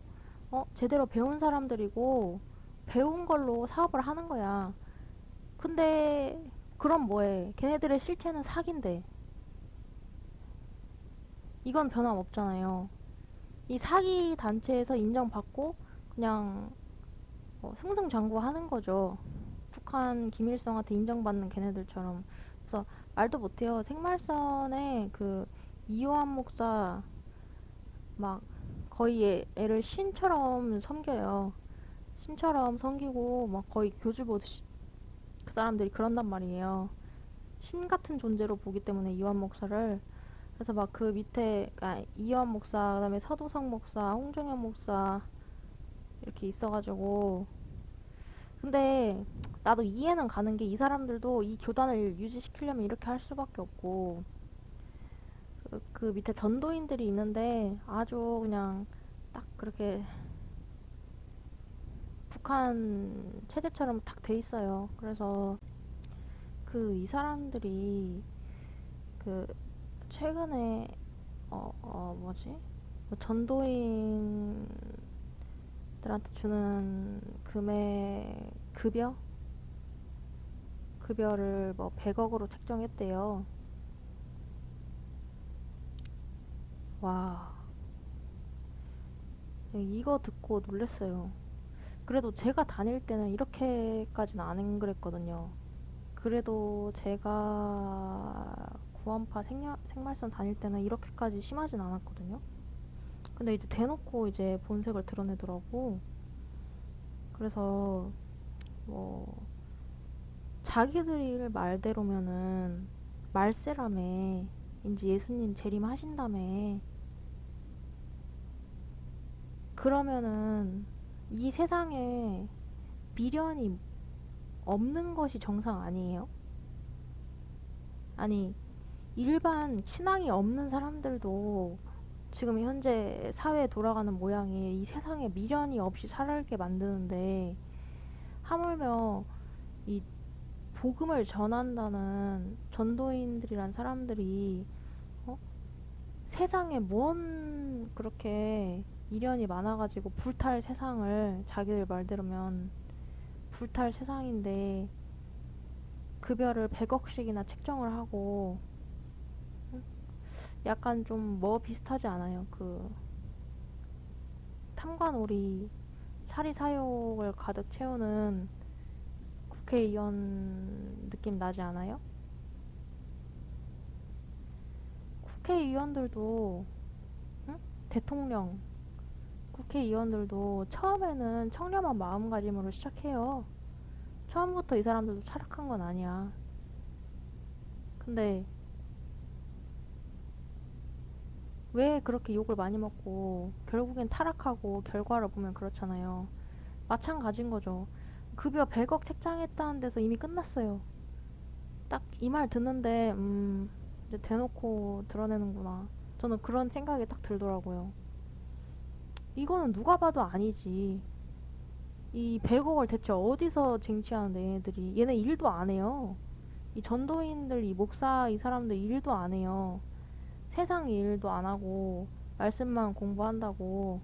제대로 배운 사람들이고 배운 걸로 사업을 하는 거야. 근데 그럼 뭐해? 걔네들의 실체는 사기인데 이건 변함없잖아요. 이 사기 단체에서 인정받고 그냥 승승장구하는 거죠. 북한 김일성한테 인정받는 걔네들처럼. 그래서 말도 못해요. 생말선에 이요한 목사 막 거의 애를 신처럼 섬겨요. 신처럼 섬기고 막 거의 교주 보듯이 그 사람들이 그런단 말이에요. 신 같은 존재로 보기 때문에 이요한 목사를. 그래서 막 그 밑에 이요한 목사, 그다음에 서도성 목사, 홍종현 목사 이렇게 있어가지고 근데 나도 이해는 가는 게 이 사람들도 이 교단을 유지시키려면 이렇게 할 수밖에 없고 그 밑에 전도인들이 있는데 아주 그냥 딱 그렇게 북한 체제처럼 딱 돼 있어요. 그래서 이 사람들이 그 최근에 뭐지? 뭐 전도인들한테 주는 급여를 뭐 100억으로 책정했대요. 와, 이거 듣고 놀랬어요. 그래도 제가 다닐 때는 이렇게까지는 안 그랬거든요. 그래도 제가 구원파 생말선 다닐 때는 이렇게까지 심하진 않았거든요. 근데 이제 대놓고 이제 본색을 드러내더라고. 그래서 뭐 자기들 말대로면은 말세라며 인지 예수님 재림하신다며 그러면은 이 세상에 미련이 없는 것이 정상 아니에요? 아니 일반 신앙이 없는 사람들도 지금 현재 사회에 돌아가는 모양에 이 세상에 미련이 없이 살게 만드는데 하물며 이 복음을 전한다는 전도인들이란 사람들이 어? 세상에 뭔 그렇게 미련이 많아가지고 불탈 세상을 자기들 말대로면 불탈 세상인데 급여를 100억씩이나 책정을 하고 약간 좀 뭐 비슷하지 않아요? 그 탐관오리 사리사욕을 가득 채우는 국회의원 느낌 나지 않아요? 국회의원들도 응? 대통령, 국회의원들도 처음에는 청렴한 마음가짐으로 시작해요. 처음부터 이 사람들도 타락한 건 아니야. 근데 왜 그렇게 욕을 많이 먹고 결국엔 타락하고 결과를 보면 그렇잖아요. 마찬가지인 거죠. 급여 100억 책정했다는 데서 이미 끝났어요. 딱 이 말 듣는데 이제 대놓고 드러내는구나. 저는 그런 생각이 딱 들더라고요. 이거는 누가 봐도 아니지. 이 100억을 대체 어디서 쟁취하는데 얘네들이. 얘네 일도 안 해요. 이 전도인들, 이 목사 이 사람들 일도 안 해요. 세상 일도 안 하고 말씀만 공부한다고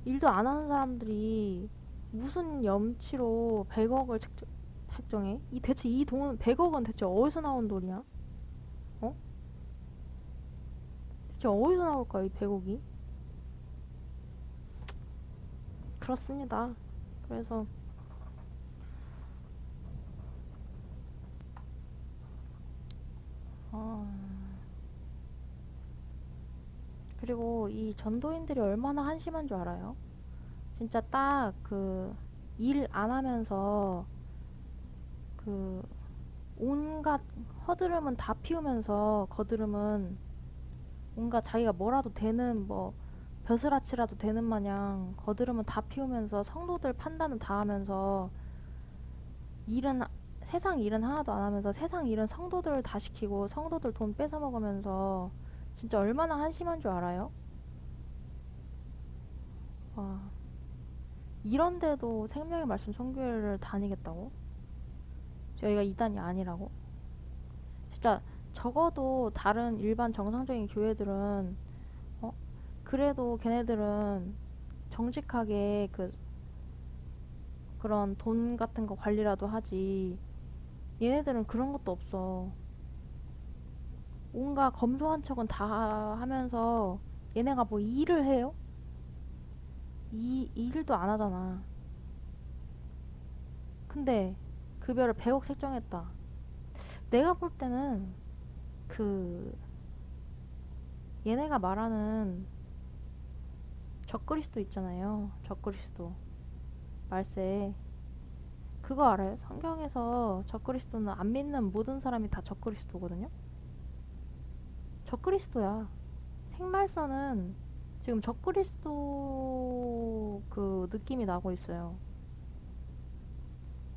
일도 안 하는 사람들이 무슨 염치로 100억을 책정해? 이 대체 이 돈 100억은 대체 어디서 나온 돈이야? 어? 대체 어디서 나올까 이 100억이? 그렇습니다. 그래서 어, 그리고 이 전도인들이 얼마나 한심한 줄 알아요? 진짜 딱 그 일 안 하면서 그 온갖 허드름은 다 피우면서 거드름은 온갖 자기가 뭐라도 되는 뭐 벼슬아치라도 되는 마냥 거드름은 다 피우면서 성도들 판단은 다 하면서 일은 세상 일은 하나도 안 하면서 세상 일은 성도들 다 시키고 성도들 돈 뺏어 먹으면서 진짜 얼마나 한심한 줄 알아요? 와, 이런데도 생명의 말씀 선교회를 다니겠다고? 저희가 이단이 아니라고? 진짜 적어도 다른 일반 정상적인 교회들은 어? 그래도 걔네들은 정직하게 그런 돈 같은 거 관리라도 하지. 얘네들은 그런 것도 없어. 온갖 검소한 척은 다 하면서 얘네가 뭐 일을 해요? 이 일도 안 하잖아. 근데 급여를 100억 책정했다. 내가 볼 때는 그 얘네가 말하는 적그리스도 있잖아요. 적그리스도 말세. 그거 알아요? 성경에서 적그리스도는 안 믿는 모든 사람이 다 적그리스도거든요. 적그리스도야. 생말서는 지금 적그리스도 그 느낌이 나고 있어요.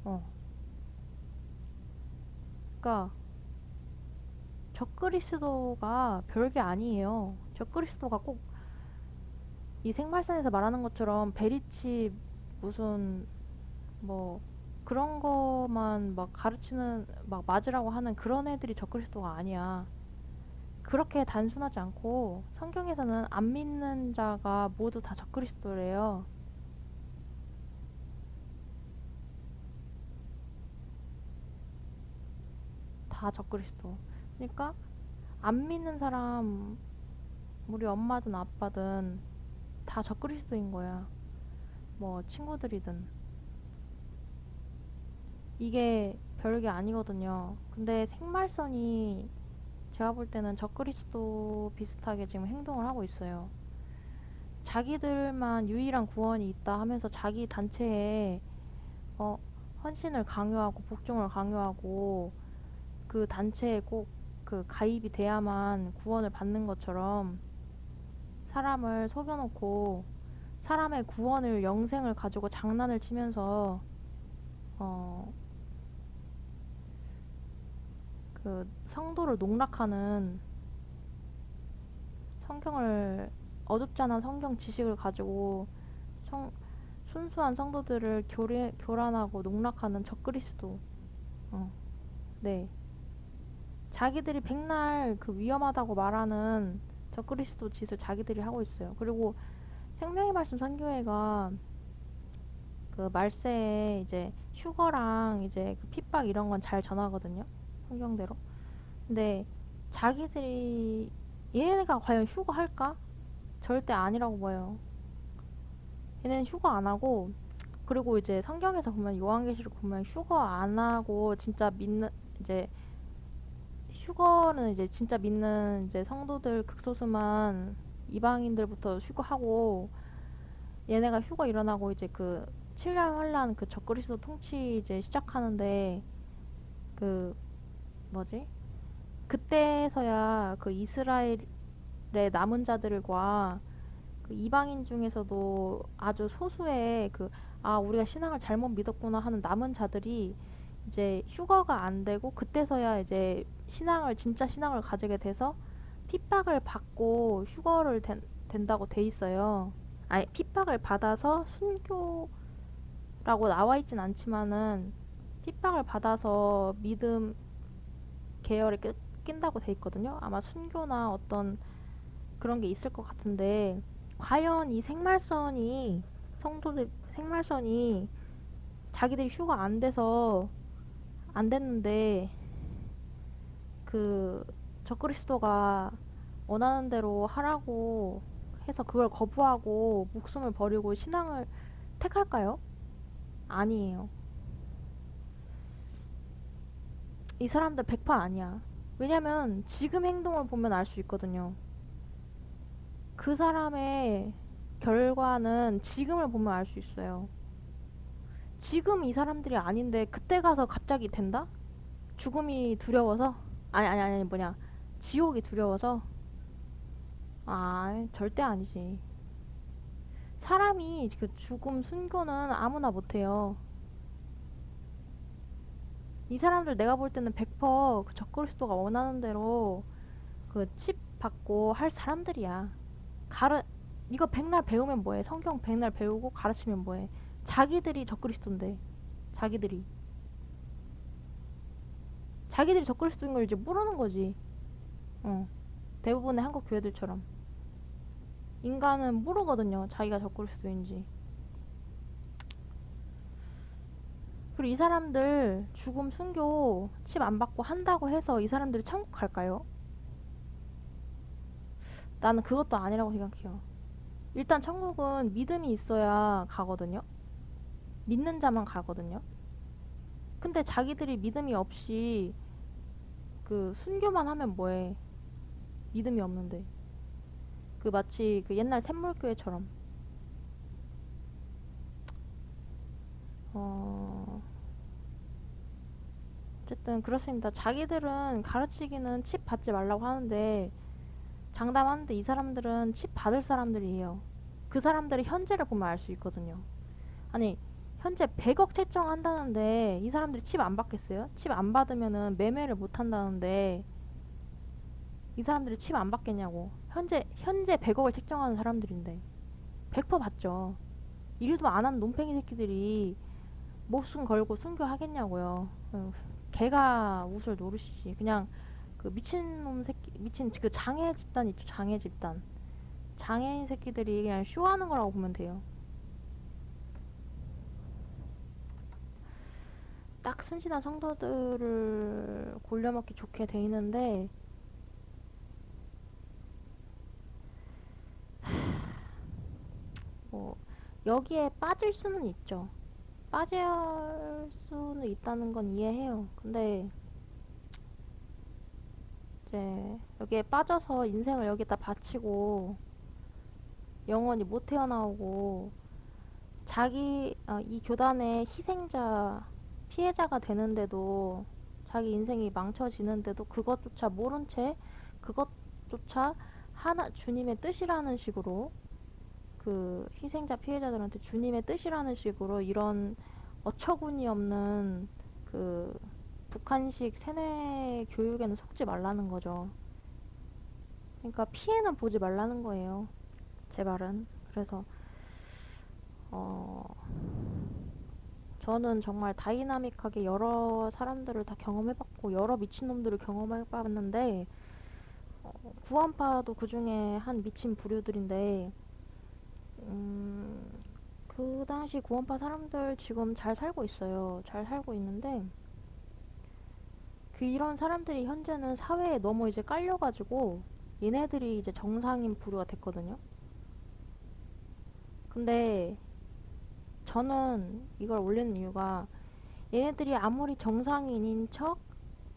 어. 그러니까 적그리스도가 별게 아니에요. 적그리스도가 꼭 이 생말선에서 말하는 것처럼 베리치 무슨 뭐 그런 거만 막 가르치는 막 맞으라고 하는 그런 애들이 적그리스도가 아니야. 그렇게 단순하지 않고 성경에서는 안 믿는 자가 모두 다 적그리스도래요. 다 적그리스도. 그러니까 안 믿는 사람 우리 엄마든 아빠든 다 적그리스도인 거야. 뭐 친구들이든. 이게 별게 아니거든요. 근데 생말선이 제가 볼 때는 적그리스도 비슷하게 지금 행동을 하고 있어요. 자기들만 유일한 구원이 있다 하면서 자기 단체에 어, 헌신을 강요하고 복종을 강요하고 그 단체에 꼭 그 가입이 돼야만 구원을 받는 것처럼 사람을 속여놓고 사람의 구원을 영생을 가지고 장난을 치면서 어, 그 성도를 농락하는 성경을 어둡지 않은 성경 지식을 가지고 순수한 성도들을 교란하고 농락하는 적그리스도 어, 네. 자기들이 백날 그 위험하다고 말하는 적그리스도 짓을 자기들이 하고 있어요. 그리고 생명의 말씀 선교회가 그 말세에 이제 휴거랑 이제 그 핍박 이런 건 잘 전하거든요. 성경대로. 근데 자기들이 얘네가 과연 휴거할까? 절대 아니라고 봐요. 얘네는 휴거 안 하고, 그리고 이제 성경에서 보면 요한계시록 보면 휴거 안 하고 진짜 믿는 이제 휴거는 이제 진짜 믿는 이제 성도들 극소수만 이방인들부터 휴거하고, 얘네가 휴거 일어나고 이제 그 7년 환란 그 적그리스도 통치 이제 시작하는데, 그 뭐지? 그때서야 그 이스라엘의 남은 자들과 그 이방인 중에서도 아주 소수의 그, 아, 우리가 신앙을 잘못 믿었구나 하는 남은 자들이 이제 휴거가 안 되고, 그때서야 이제 신앙을, 진짜 신앙을 가지게 돼서 핍박을 받고 휴거를 된다고 돼 있어요. 아니, 핍박을 받아서 순교라고 나와 있진 않지만은 핍박을 받아서 믿음 계열에 낀다고 돼 있거든요. 아마 순교나 어떤 그런 게 있을 것 같은데, 과연 이 생말선이, 성도들 생말선이 자기들이 휴가 안 돼서 안 됐는데 그 적그리스도가 원하는 대로 하라고 해서 그걸 거부하고 목숨을 버리고 신앙을 택할까요? 아니에요. 이 사람들 100% 아니야. 왜냐면 지금 행동을 보면 알 수 있거든요. 그 사람의 결과는 지금을 보면 알 수 있어요. 지금 이 사람들이 아닌데 그때 가서 갑자기 된다? 죽음이 두려워서? 아니, 뭐냐. 지옥이 두려워서? 아, 절대 아니지. 사람이 그 죽음 순교는 아무나 못해요. 이 사람들 내가 볼 때는 100%그 적그리스도가 원하는 대로 그 칩 받고 할 사람들이야. 가르 이거 백날 배우면 뭐해? 성경 백날 배우고 가르치면 뭐해? 자기들이 적그리스도인데, 자기들이 자기들이 적그리스도인 걸 이제 모르는 거지. 어, 대부분의 한국 교회들처럼 인간은 모르거든요, 자기가 적그리스도인지. 그리고 이 사람들 죽음 순교 칩 안 받고 한다고 해서 이 사람들이 천국 갈까요? 나는 그것도 아니라고 생각해요. 일단 천국은 믿음이 있어야 가거든요. 믿는 자만 가거든요. 근데 자기들이 믿음이 없이 그 순교만 하면 뭐해? 믿음이 없는데. 그 마치 그 옛날 샘물교회처럼. 어, 어쨌든 그렇습니다. 자기들은 가르치기는 칩 받지 말라고 하는데, 장담하는데 이 사람들은 칩 받을 사람들이에요. 그 사람들의 현재를 보면 알 수 있거든요. 아니, 현재 100억 채점한다는데 이 사람들이 칩 안 받겠어요? 칩 안 받으면은 매매를 못 한다는데 이 사람들이 칩 안 받겠냐고. 현재 100억을 책정하는 사람들인데 100% 받죠. 일도 안 한 논팽이 새끼들이 목숨 걸고 순교하겠냐고요. 개가 웃을 노릇이지. 그냥 그 미친놈 새끼, 미친 그 장애 집단 있죠. 장애 집단. 장애인 새끼들이 그냥 쇼하는 거라고 보면 돼요. 딱 순진한 성도들을 골려먹기 좋게 돼 있는데, 뭐 여기에 빠질 수는 있죠. 빠질 수는 있다는 건 이해해요. 근데 이제 여기에 빠져서 인생을 여기다 바치고 영원히 못 태어나오고 이 교단의 희생자, 피해자가 되는데도, 자기 인생이 망쳐지는데도 그것조차 모른 채, 그것조차 하나 주님의 뜻이라는 식으로, 그 희생자 피해자들한테 주님의 뜻이라는 식으로 이런 어처구니 없는 그 북한식 세뇌 교육에는 속지 말라는 거죠. 그러니까 피해는 보지 말라는 거예요, 제 말은. 그래서 어 저는 정말 다이나믹하게 여러 사람들을 다 경험해봤고 여러 미친놈들을 경험해봤는데 구원파도 그 중에 한 미친 부류들인데 음, 그 당시 구원파 사람들 지금 잘 살고 있어요. 잘 살고 있는데 그 이런 사람들이 현재는 사회에 너무 이제 깔려가지고 얘네들이 이제 정상인 부류가 됐거든요. 근데 저는 이걸 올리는 이유가 얘네들이 아무리 정상인인 척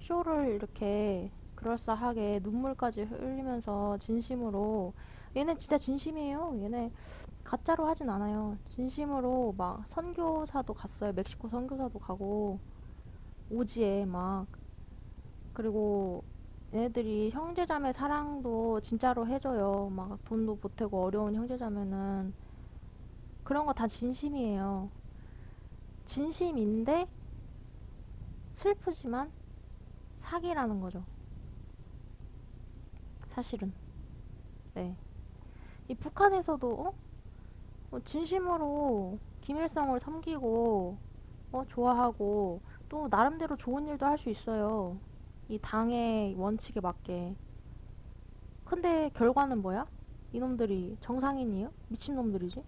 쇼를 이렇게 그럴싸하게 눈물까지 흘리면서 진심으로 얘네 진짜 진심이에요. 얘네 가짜로 하진 않아요. 진심으로 막 선교사도 갔어요. 멕시코 선교사도 가고 오지에 막 그리고 얘네들이 형제자매 사랑도 진짜로 해줘요. 막 돈도 보태고 어려운 형제자매는 그런 거 다 진심이에요. 진심인데 슬프지만 사기라는 거죠. 사실은. 네. 이 북한에서도 진심으로 김일성을 섬기고 좋아하고 또 나름대로 좋은 일도 할 수 있어요. 이 당의 원칙에 맞게. 근데 결과는 뭐야? 이놈들이 정상인이에요? 미친놈들이지?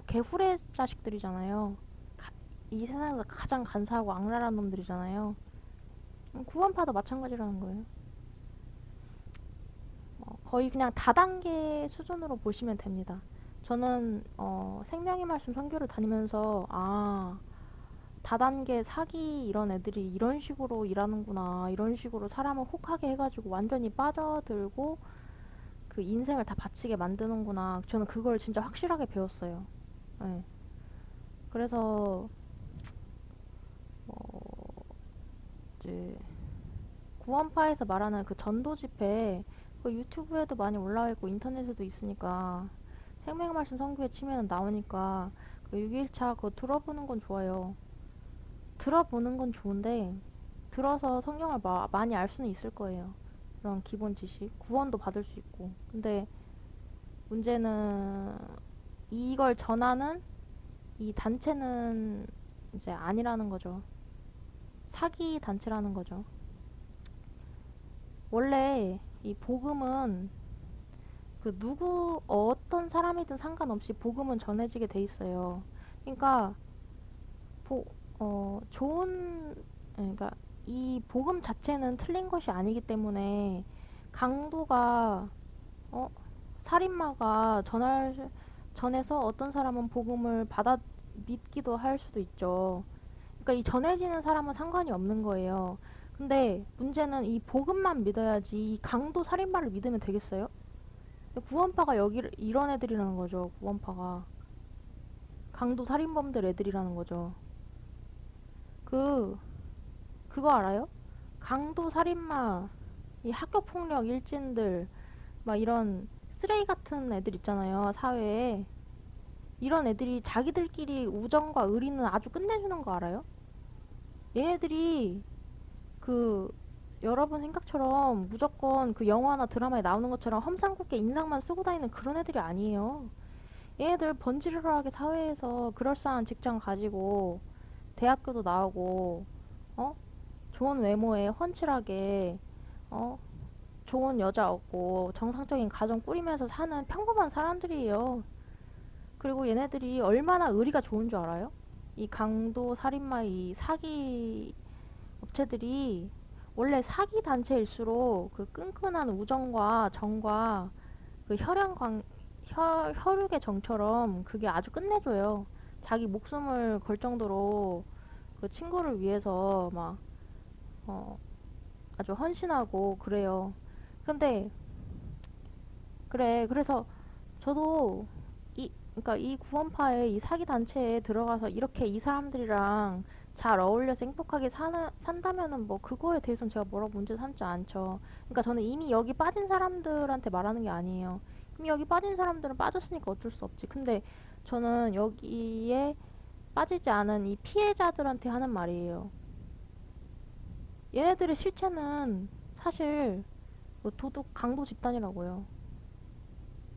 개후레 자식들이잖아요. 이 세상에서 가장 간사하고 악랄한 놈들이잖아요. 구원파도 마찬가지라는 거예요. 거의 그냥 다단계 수준으로 보시면 됩니다. 저는 생명의 말씀 선교를 다니면서 다단계 사기 이런 애들이 이런 식으로 일하는구나 이런 식으로 사람을 혹하게 해가지고 완전히 빠져들고 그 인생을 다 바치게 만드는구나 저는 그걸 진짜 확실하게 배웠어요. 네. 그래서 이제 구원파에서 말하는 그 전도 집회 그 유튜브에도 많이 올라와 있고 인터넷에도 있으니까 생명의 말씀 선교회 치면은 나오니까 그 6일차 그거 들어보는 건 좋아요. 들어보는 건 좋은데 들어서 성경을 많이 알 수는 있을 거예요. 그런 기본 지식, 구원도 받을 수 있고. 근데 문제는 이걸 전하는 이 단체는 이제 아니라는 거죠. 사기 단체라는 거죠. 원래 이 복음은 그 누구 어떤 사람이든 상관없이 복음은 전해지게 돼 있어요. 그러니까 보, 좋은 그러니까 이 복음 자체는 틀린 것이 아니기 때문에 강도가 어, 살인마가 전해서 어떤 사람은 복음을 받아 믿기도 할 수도 있죠. 그러니까 이 전해지는 사람은 상관이 없는 거예요. 근데 문제는 이 복음만 믿어야지 이 강도 살인마를 믿으면 되겠어요? 구원파가 여기 이런 애들이라는 거죠. 구원파가 강도 살인범들 애들이라는 거죠. 그 그거 알아요? 강도 살인마, 이 학교 폭력 일진들 막 이런 쓰레기 같은 애들 있잖아요. 사회에 이런 애들이 자기들끼리 우정과 의리는 아주 끝내주는 거 알아요? 얘네들이 그 여러분 생각처럼 무조건 그 영화나 드라마에 나오는 것처럼 험상궂게 인상만 쓰고 다니는 그런 애들이 아니에요. 얘네들 번지르르하게 사회에서 그럴싸한 직장 가지고 대학교도 나오고 어? 좋은 외모에 훤칠하게 어? 좋은 여자 얻고 정상적인 가정 꾸리면서 사는 평범한 사람들이에요. 그리고 얘네들이 얼마나 의리가 좋은 줄 알아요? 이 강도 살인마 이 사기 업체들이 원래 사기 단체일수록 그 끈끈한 우정과 정과 그 혈육의 정처럼 그게 아주 끝내줘요. 자기 목숨을 걸 정도로 그 친구를 위해서 막 어, 아주 헌신하고 그래요. 근데 그래서 저도 그러니까 이 구원파의 이 사기 단체에 들어가서 이렇게 이 사람들이랑 잘 어울려서 행복하게 산다면은 뭐 그거에 대해서는 제가 뭐라고 문제 삼지 않죠. 그러니까 저는 이미 여기 빠진 사람들한테 말하는 게 아니에요. 이미 여기 빠진 사람들은 빠졌으니까 어쩔 수 없지. 근데 저는 여기에 빠지지 않은 이 피해자들한테 하는 말이에요. 얘네들의 실체는 사실 뭐 도둑 강도 집단이라고요.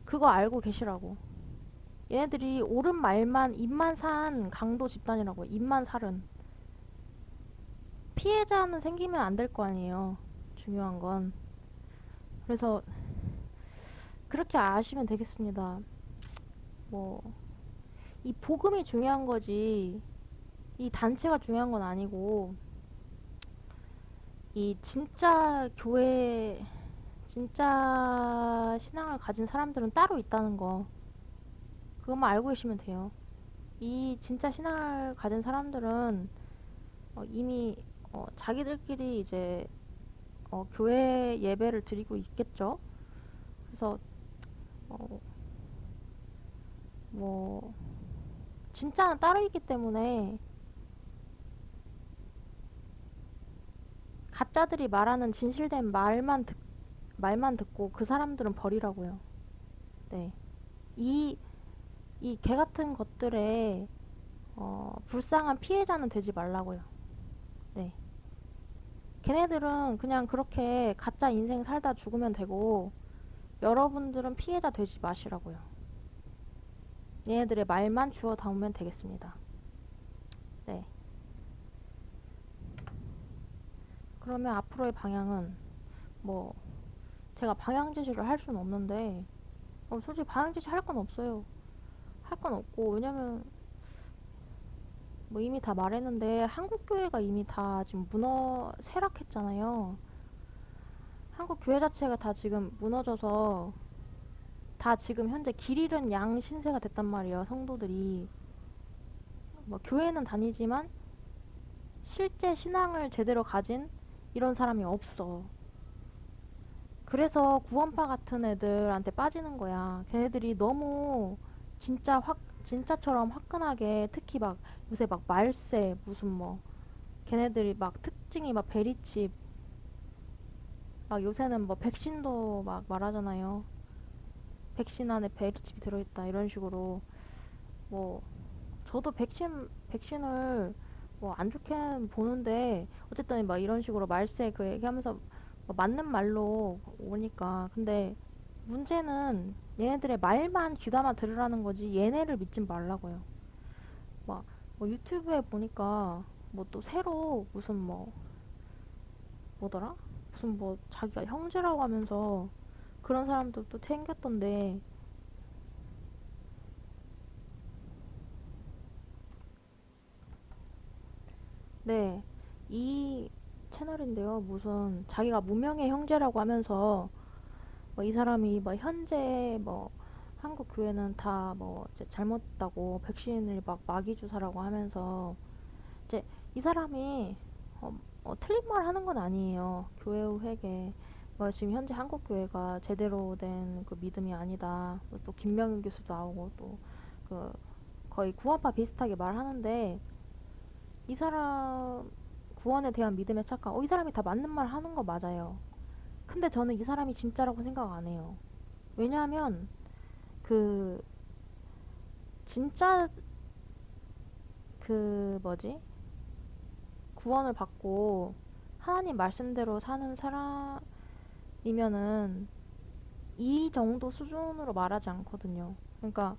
그거 알고 계시라고. 얘네들이 옳은 말만 입만 산 강도 집단이라고요. 입만 살은. 피해자는 생기면 안 될 거 아니에요. 중요한 건. 그래서 그렇게 아시면 되겠습니다. 뭐, 이 복음이 중요한 거지, 이 단체가 중요한 건 아니고, 이 진짜 교회, 진짜 신앙을 가진 사람들은 따로 있다는 거, 그것만 알고 계시면 돼요. 이 진짜 신앙을 가진 사람들은 이미 자기들끼리 이제 교회 예배를 드리고 있겠죠. 그래서 어, 뭐 진짜는 따로 있기 때문에 가짜들이 말하는 진실된 말만 듣고 그 사람들은 버리라고요. 네. 이, 이 개 같은 것들에 불쌍한 피해자는 되지 말라고요. 네. 걔네들은 그냥 그렇게 가짜 인생 살다 죽으면 되고 여러분들은 피해자 되지 마시라고요. 얘네들의 말만 주워 담으면 되겠습니다. 네. 그러면 앞으로의 방향은 뭐 제가 방향 제시를 할 수는 없는데 솔직히 방향 제시 할 건 없어요. 할 건 없고 왜냐면 뭐 이미 다 말했는데 한국 교회가 이미 다 지금 쇠락했잖아요. 한국 교회 자체가 다 지금 무너져서 다 지금 현재 길 잃은 양 신세가 됐단 말이에요. 성도들이 뭐 교회는 다니지만 실제 신앙을 제대로 가진 이런 사람이 없어. 그래서 구원파 같은 애들한테 빠지는 거야. 걔네들이 너무 진짜처럼 화끈하게 특히 막 요새 막 말세 무슨 뭐 걔네들이 막 특징이 막 베리칩 막 요새는 뭐 백신도 막 말하잖아요. 백신 안에 베리칩이 들어있다 이런 식으로 뭐 저도 백신을 뭐 안 좋게 보는데 어쨌든 막 이런 식으로 말세 그 얘기하면서 뭐 맞는 말로 오니까 근데 문제는 얘네들의 말만 귀담아 들으라는 거지 얘네를 믿지 말라고요. 막 뭐 유튜브에 보니까 뭐 또 새로 무슨 뭐 뭐더라? 무슨 뭐 자기가 형제라고 하면서 그런 사람들도 생겼던데 네, 이 채널인데요. 무슨 자기가 무명의 형제라고 하면서 뭐 이 사람이 뭐 현재 뭐 한국 교회는 다 뭐 이제 잘못했다고 백신을 막 마귀 주사라고 하면서 이제 이 사람이 틀린 말 하는 건 아니에요. 교회 회계 뭐 지금 현재 한국 교회가 제대로 된 그 믿음이 아니다. 또 김명윤 교수도 나오고 또 그 거의 구원파 비슷하게 말하는데 이 사람 구원에 대한 믿음에 착각. 이 사람이 다 맞는 말 하는 거 맞아요. 근데 저는 이 사람이 진짜라고 생각 안 해요. 왜냐하면 그 진짜 그 뭐지? 구원을 받고 하나님 말씀대로 사는 사람이면은 이 정도 수준으로 말하지 않거든요. 그러니까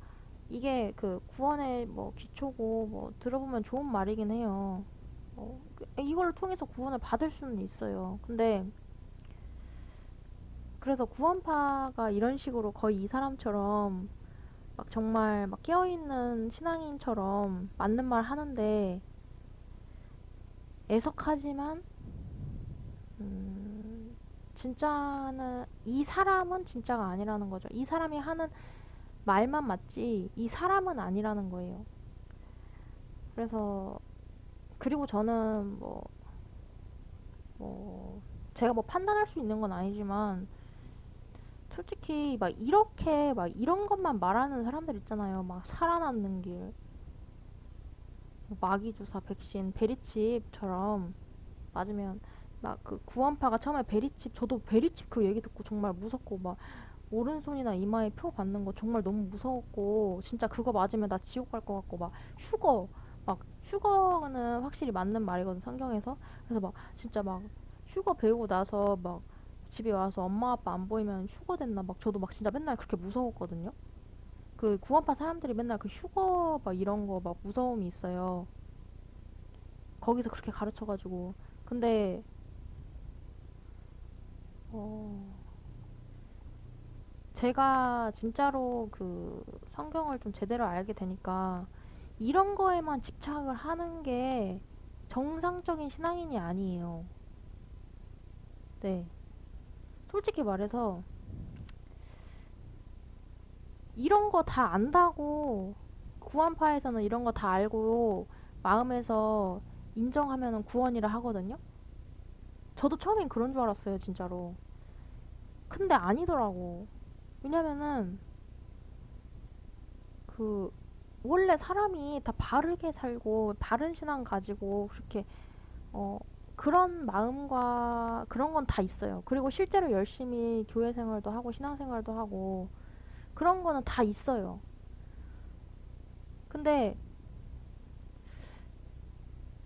이게 그 구원의 뭐 기초고 뭐 들어보면 좋은 말이긴 해요. 이걸 통해서 구원을 받을 수는 있어요. 근데 그래서 구원파가 이런 식으로 거의 이 사람처럼 막 정말 막 깨어있는 신앙인처럼 맞는 말 하는데 애석하지만 진짜는 이 사람은 진짜가 아니라는 거죠. 이 사람이 하는 말만 맞지 이 사람은 아니라는 거예요. 그래서 그리고 저는 뭐 제가 뭐 판단할 수 있는 건 아니지만 솔직히 막 이렇게 막 이런 것만 말하는 사람들 있잖아요. 막 살아남는 길, 뭐 마귀 주사, 백신, 베리칩처럼 맞으면 막 그 구원파가 처음에 베리칩 저도 베리칩 그 얘기 듣고 정말 무섭고 막 오른손이나 이마에 표 받는 거 정말 너무 무서웠고 진짜 그거 맞으면 나 지옥 갈 것 같고 막 휴거는 확실히 맞는 말이거든 성경에서. 그래서 막 진짜 막 휴거 배우고 나서 막 집에 와서 엄마 아빠 안 보이면 휴거 됐나 막 저도 막 진짜 맨날 그렇게 무서웠거든요. 그 구원파 사람들이 맨날 그 휴거 막 이런 거 막 무서움이 있어요. 거기서 그렇게 가르쳐가지고. 근데 어 제가 진짜로 그 성경을 좀 제대로 알게 되니까 이런 거에만 집착을 하는 게 정상적인 신앙인이 아니에요. 네. 솔직히 말해서 이런 거 다 안다고 구원파에서는 이런 거 다 알고 마음에서 인정하면은 구원이라 하거든요. 저도 처음엔 그런 줄 알았어요, 진짜로. 근데 아니더라고. 왜냐면은 그 원래 사람이 다 바르게 살고 바른 신앙 가지고 그렇게 어 그런 마음과 그런 건 다 있어요. 그리고 실제로 열심히 교회 생활도 하고 신앙 생활도 하고 그런 거는 다 있어요. 근데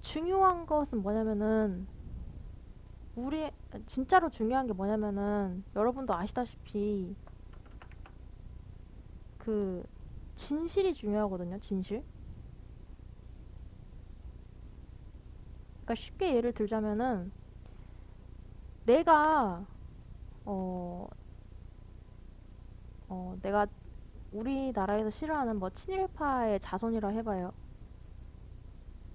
중요한 것은 뭐냐면은 우리 진짜로 중요한 게 뭐냐면은 여러분도 아시다시피 그 진실이 중요하거든요. 진실. 그러니까 쉽게 예를 들자면은 내가 어, 내가 우리나라에서 싫어하는 뭐 친일파의 자손이라 해봐요.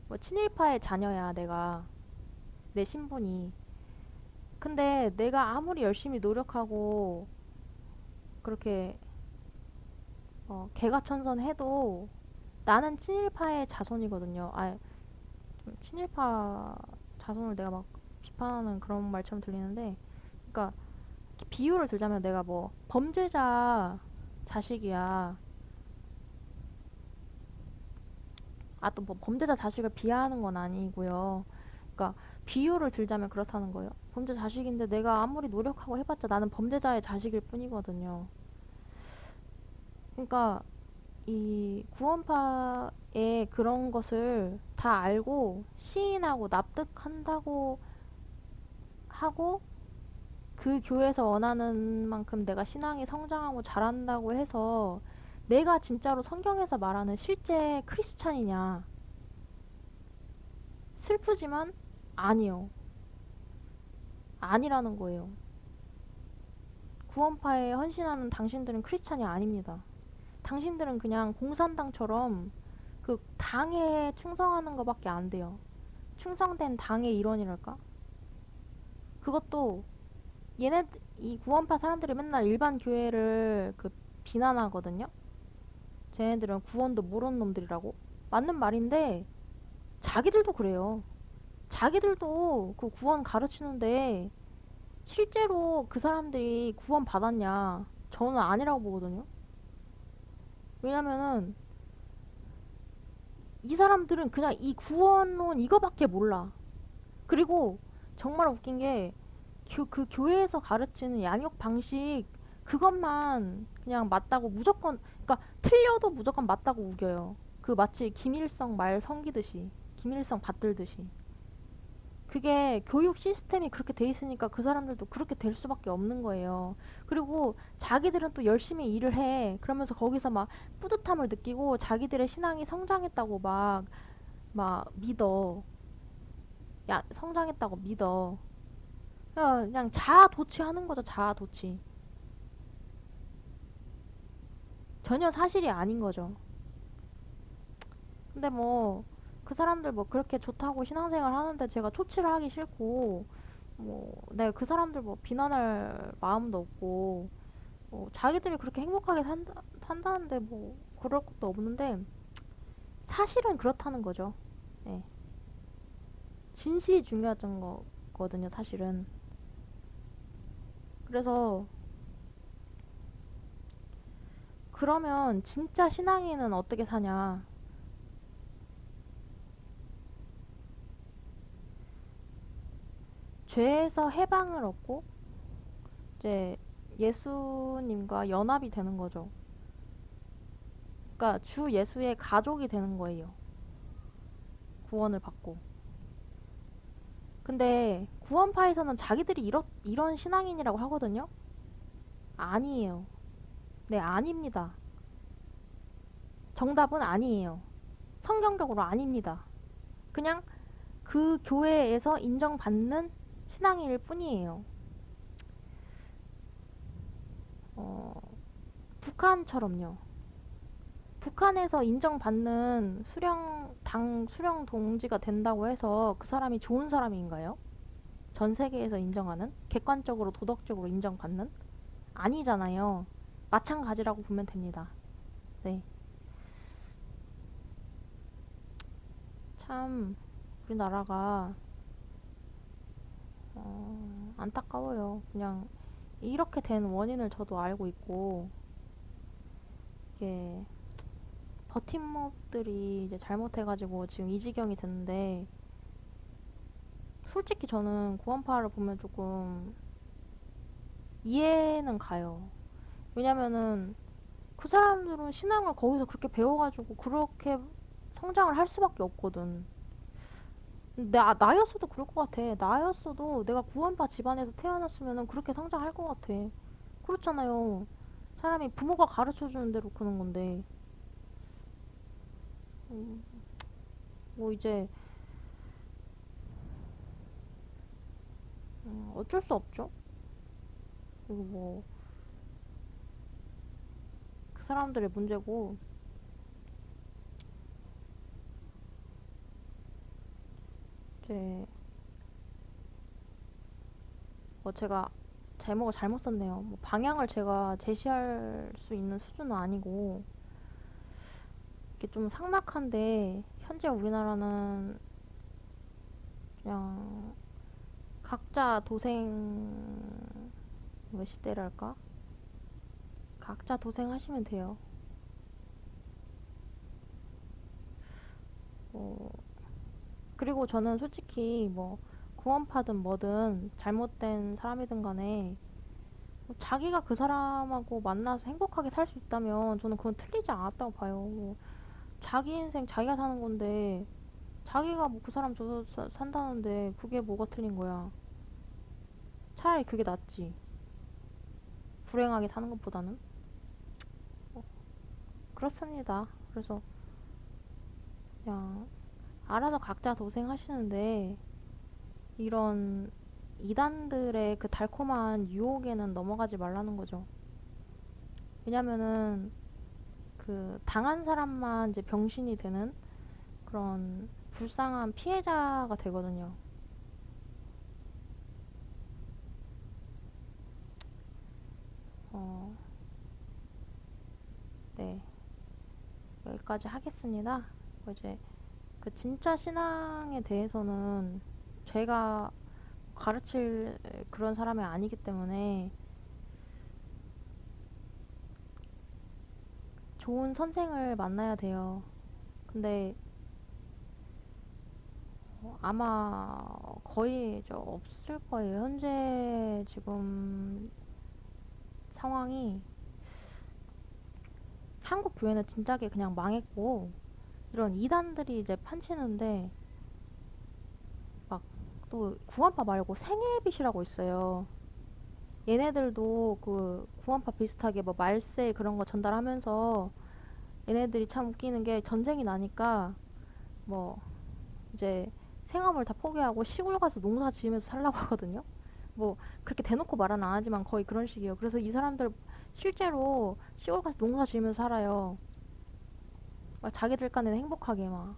뭐 친일파의 자녀야 내가 내 신분이. 근데 내가 아무리 열심히 노력하고 그렇게 개가천선해도 나는 친일파의 자손이거든요. 좀 친일파 자손을 내가 막 비판하는 그런 말처럼 들리는데, 그러니까 비유를 들자면 내가 뭐 범죄자 자식이야. 또 뭐 범죄자 자식을 비하하는 건 아니고요. 그러니까 비유를 들자면 그렇다는 거예요. 범죄 자식인데 내가 아무리 노력하고 해봤자 나는 범죄자의 자식일 뿐이거든요. 그러니까 이 구원파의 그런 것을 다 알고 시인하고 납득한다고 하고 그 교회에서 원하는 만큼 내가 신앙이 성장하고 자란다고 해서 내가 진짜로 성경에서 말하는 실제 크리스찬이냐? 슬프지만 아니요. 아니라는 거예요. 구원파에 헌신하는 당신들은 크리스찬이 아닙니다. 당신들은 그냥 공산당처럼 그 당에 충성하는 것밖에 안 돼요. 충성된 당의 일원이랄까? 그것도 얘네 이 구원파 사람들이 맨날 일반 교회를 그 비난하거든요. 쟤네들은 구원도 모르는 놈들이라고. 맞는 말인데 자기들도 그래요. 자기들도 그 구원 가르치는데 실제로 그 사람들이 구원 받았냐? 저는 아니라고 보거든요. 왜냐면은 이 사람들은 그냥 이 구원론 이거밖에 몰라. 그리고 정말 웃긴 게 그 교회에서 가르치는 양육 방식 그것만 그냥 맞다고 무조건, 그러니까 틀려도 무조건 맞다고 우겨요. 그 마치 김일성 말 섬기듯이, 김일성 받들듯이. 그게 교육 시스템이 그렇게 돼 있으니까 그 사람들도 그렇게 될 수밖에 없는 거예요. 그리고 자기들은 또 열심히 일을 해. 그러면서 거기서 막 뿌듯함을 느끼고 자기들의 신앙이 성장했다고 막 믿어. 야, 성장했다고 믿어. 그냥 자아도취하는 거죠, 자아도취. 전혀 사실이 아닌 거죠. 근데 뭐, 그 사람들 뭐 그렇게 좋다고 신앙생활 하는데 제가 초치를 하기 싫고, 뭐, 내가 그 사람들 뭐 비난할 마음도 없고, 뭐, 자기들이 그렇게 행복하게 산다는데 뭐, 그럴 것도 없는데, 사실은 그렇다는 거죠. 예. 진실이 중요한 거거든요, 사실은. 그래서, 그러면 진짜 신앙인은 어떻게 사냐? 죄에서 해방을 얻고, 이제 예수님과 연합이 되는 거죠. 그러니까 주 예수의 가족이 되는 거예요. 구원을 받고. 근데 구원파에서는 자기들이 이런 신앙인이라고 하거든요. 아니에요. 네, 아닙니다. 정답은 아니에요. 성경적으로 아닙니다. 그냥 그 교회에서 인정받는 신앙일 뿐이에요. 어, 북한처럼요. 북한에서 인정받는 당 수령 동지가 된다고 해서 그 사람이 좋은 사람인가요? 전 세계에서 인정하는? 객관적으로 도덕적으로 인정받는? 아니잖아요. 마찬가지라고 보면 됩니다. 네. 참, 우리나라가, 안타까워요. 그냥, 이렇게 된 원인을 저도 알고 있고, 이게, 버팀목들이 이제 잘못해가지고 지금 이 지경이 됐는데, 솔직히 저는 구원파를 보면 조금 이해는 가요. 왜냐면은 그 사람들은 신앙을 거기서 그렇게 배워가지고 그렇게 성장을 할 수밖에 없거든. 나였어도 그럴 것 같아. 나였어도 내가 구원파 집안에서 태어났으면은 그렇게 성장할 것 같아. 그렇잖아요. 사람이 부모가 가르쳐주는 대로 크는 건데. 음, 뭐 이제, 어쩔 수 없죠. 그리고 뭐, 그 사람들의 문제고, 이제, 뭐 제가 제목을 잘못 썼네요. 뭐 방향을 제가 제시할 수 있는 수준은 아니고, 이게 좀 삭막한데, 현재 우리나라는 그냥 각자 도생 뭐 시대랄까? 각자 도생하시면 돼요. 뭐 그리고 저는 솔직히 뭐 구원파든 뭐든 잘못된 사람이든 간에 뭐 자기가 그 사람하고 만나서 행복하게 살 수 있다면 저는 그건 틀리지 않았다고 봐요. 뭐 자기 인생 자기가 사는 건데 자기가 뭐 그 사람 저 산다는데 그게 뭐가 틀린 거야. 차라리 그게 낫지. 불행하게 사는 것보다는. 어, 그렇습니다. 그래서 그냥 알아서 각자 도생하시는데 이런 이단들의 그 달콤한 유혹에는 넘어가지 말라는 거죠. 왜냐면은 그 당한 사람만 이제 병신이 되는 그런 불쌍한 피해자가 되거든요. 어, 네. 여기까지 하겠습니다. 이제 그 진짜 신앙에 대해서는 제가 가르칠 그런 사람이 아니기 때문에 좋은 선생을 만나야 돼요. 근데 아마 거의 저 없을 거예요. 현재 지금 상황이 한국 교회는 진작에 그냥 망했고 이런 이단들이 이제 판치는데 막 또 구원파 말고 생애빛이라고 있어요. 얘네들도 그 구원파 비슷하게 뭐 말세 그런 거 전달하면서 얘네들이 참 웃기는 게 전쟁이 나니까 뭐 이제 생업을 다 포기하고 시골 가서 농사 지으면서 살라고 하거든요. 뭐 그렇게 대놓고 말은 안 하지만 거의 그런 식이에요. 그래서 이 사람들 실제로 시골 가서 농사 지으면서 살아요. 막 자기들 간에 행복하게 막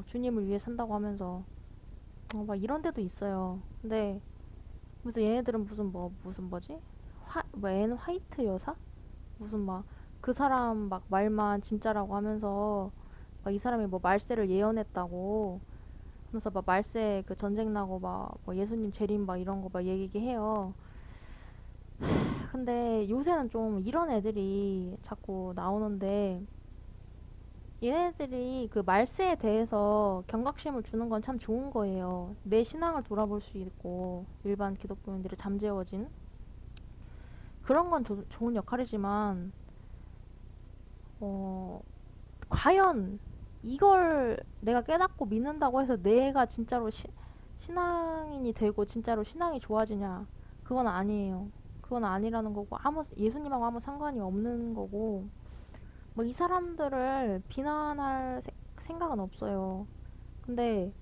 주님을 위해 산다고 하면서 막 이런 데도 있어요. 근데 무슨 얘네들은 무슨 뭐지? 앤 화이트 여사? 무슨 막 그 사람 막 말만 진짜라고 하면서 막 이 사람이 뭐 말세를 예언했다고 하면서 막 말세 그 전쟁 나고 막뭐 예수님 재림 막 이런 거 막 얘기해요. 근데 요새는 좀 이런 애들이 자꾸 나오는데 얘네들이 그 말세에 대해서 경각심을 주는 건 참 좋은 거예요. 내 신앙을 돌아볼 수 있고 일반 기독교인들이 잠재워진 그런 건 좋은 역할이지만 어, 과연 이걸 내가 깨닫고 믿는다고 해서 내가 진짜로 신앙인이 되고 진짜로 신앙이 좋아지냐? 그건 아니에요. 그건 아니라는 거고 예수님하고 아무 상관이 없는 거고 뭐 이 사람들을 비난할 생각은 없어요. 근데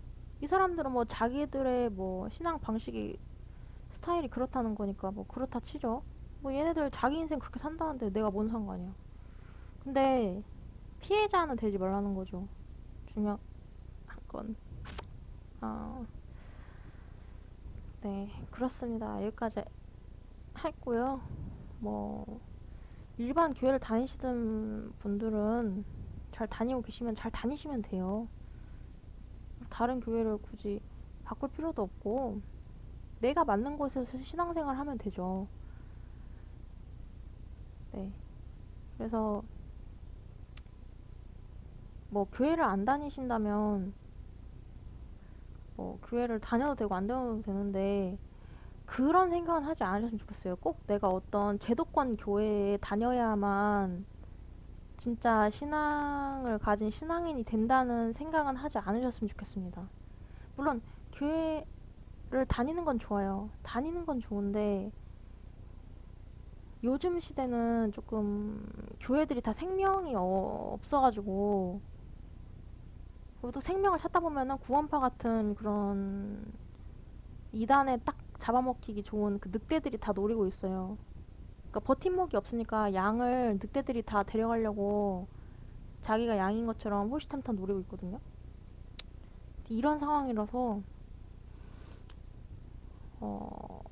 이 사람들은 뭐 자기들의 뭐 신앙 방식이 스타일이 그렇다는 거니까 뭐 그렇다 치죠. 뭐 얘네들 자기 인생 그렇게 산다는데 내가 뭔 상관이야. 근데 피해자는 되지 말라는 거죠. 중요한 건. 아, 네, 그렇습니다. 여기까지 했고요. 뭐 일반 교회를 다니시던 분들은 잘 다니고 계시면 잘 다니시면 돼요. 다른 교회를 굳이 바꿀 필요도 없고 내가 맞는 곳에서 신앙생활 하면 되죠. 네. 그래서 뭐 교회를 안 다니신다면 뭐 교회를 다녀도 되고 안 다녀도 되는데 그런 생각은 하지 않으셨으면 좋겠어요. 꼭 내가 어떤 제도권 교회에 다녀야만 진짜 신앙을 가진 신앙인이 된다는 생각은 하지 않으셨으면 좋겠습니다. 물론 교회를 다니는 건 좋아요. 다니는 건 좋은데 요즘 시대는 조금 교회들이 다 생명이 없어가지고 그리고 또 생명을 찾다 보면은 구원파 같은 그런 이단에 딱 잡아먹히기 좋은 그 늑대들이 다 노리고 있어요. 그러니까 버팀목이 없으니까 양을 늑대들이 다 데려가려고 자기가 양인 것처럼 호시탐탐 노리고 있거든요. 이런 상황이라서 어,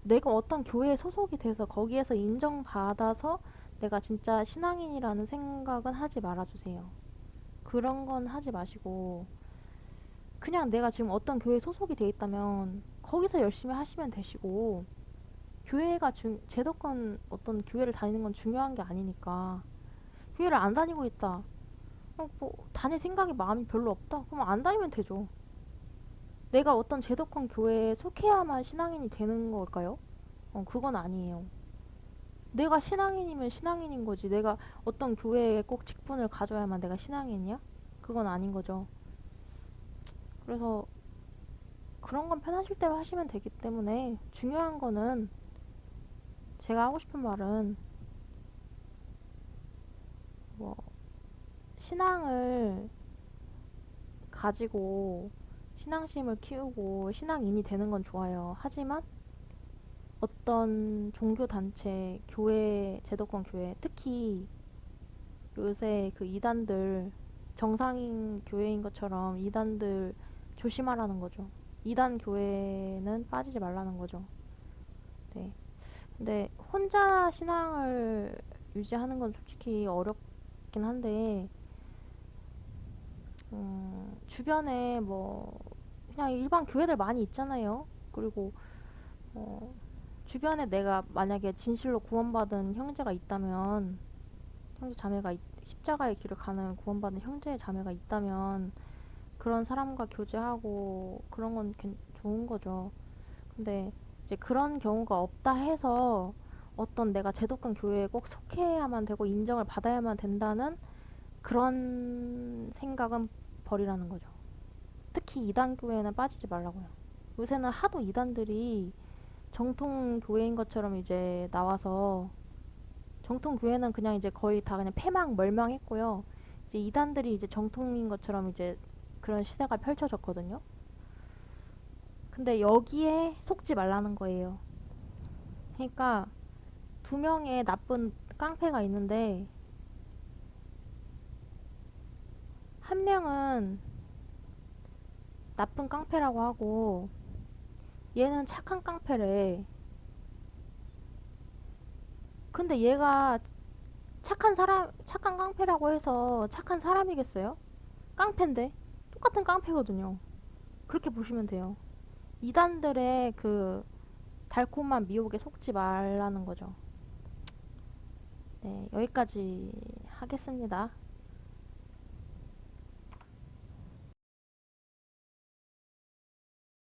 내가 어떤 교회에 소속이 돼서 거기에서 인정받아서 내가 진짜 신앙인이라는 생각은 하지 말아주세요. 그런 건 하지 마시고 그냥 내가 지금 어떤 교회에 소속이 돼 있다면 거기서 열심히 하시면 되시고 교회가 제도권 어떤 교회를 다니는 건 중요한 게 아니니까 교회를 안 다니고 있다. 뭐 다닐 생각이 마음이 별로 없다. 그럼 안 다니면 되죠. 내가 어떤 제도권 교회에 속해야만 신앙인이 되는 걸까요? 그건 아니에요. 내가 신앙인이면 신앙인인 거지. 내가 어떤 교회에 꼭 직분을 가져야만 내가 신앙인이야? 그건 아닌 거죠. 그래서 그런 건 편하실 대로 하시면 되기 때문에 중요한 거는 제가 하고 싶은 말은 뭐 신앙을 가지고 신앙심을 키우고 신앙인이 되는 건 좋아요. 하지만 어떤 종교단체, 교회, 제도권 교회, 특히 요새 그 이단들, 정상인 교회인 것처럼 이단들 조심하라는 거죠. 이단 교회는 빠지지 말라는 거죠. 네. 근데 혼자 신앙을 유지하는 건 솔직히 어렵긴 한데, 주변에 뭐, 그냥 일반 교회들 많이 있잖아요. 그리고, 어, 주변에 내가 만약에 진실로 구원받은 형제가 있다면, 형제 자매가 십자가의 길을 가는 구원받은 형제 자매가 있다면 그런 사람과 교제하고 그런 건 좋은 거죠. 근데 이제 그런 경우가 없다 해서 어떤 내가 제도권 교회에 꼭 속해야만 되고 인정을 받아야만 된다는 그런 생각은 버리라는 거죠. 특히 이단 교회는 빠지지 말라고요. 요새는 하도 이단들이 정통 교회인 것처럼 이제 나와서 정통 교회는 그냥 이제 거의 다 그냥 패망 멸망했고요. 이제 이단들이 이제 정통인 것처럼 이제 그런 시대가 펼쳐졌거든요. 근데 여기에 속지 말라는 거예요. 그러니까 두 명의 나쁜 깡패가 있는데 한 명은 나쁜 깡패라고 하고 얘는 착한 깡패래. 근데 얘가 착한 깡패라고 해서 착한 사람이겠어요? 깡패인데 똑같은 깡패거든요. 그렇게 보시면 돼요. 이단들의 그 달콤한 미혹에 속지 말라는 거죠. 네, 여기까지 하겠습니다.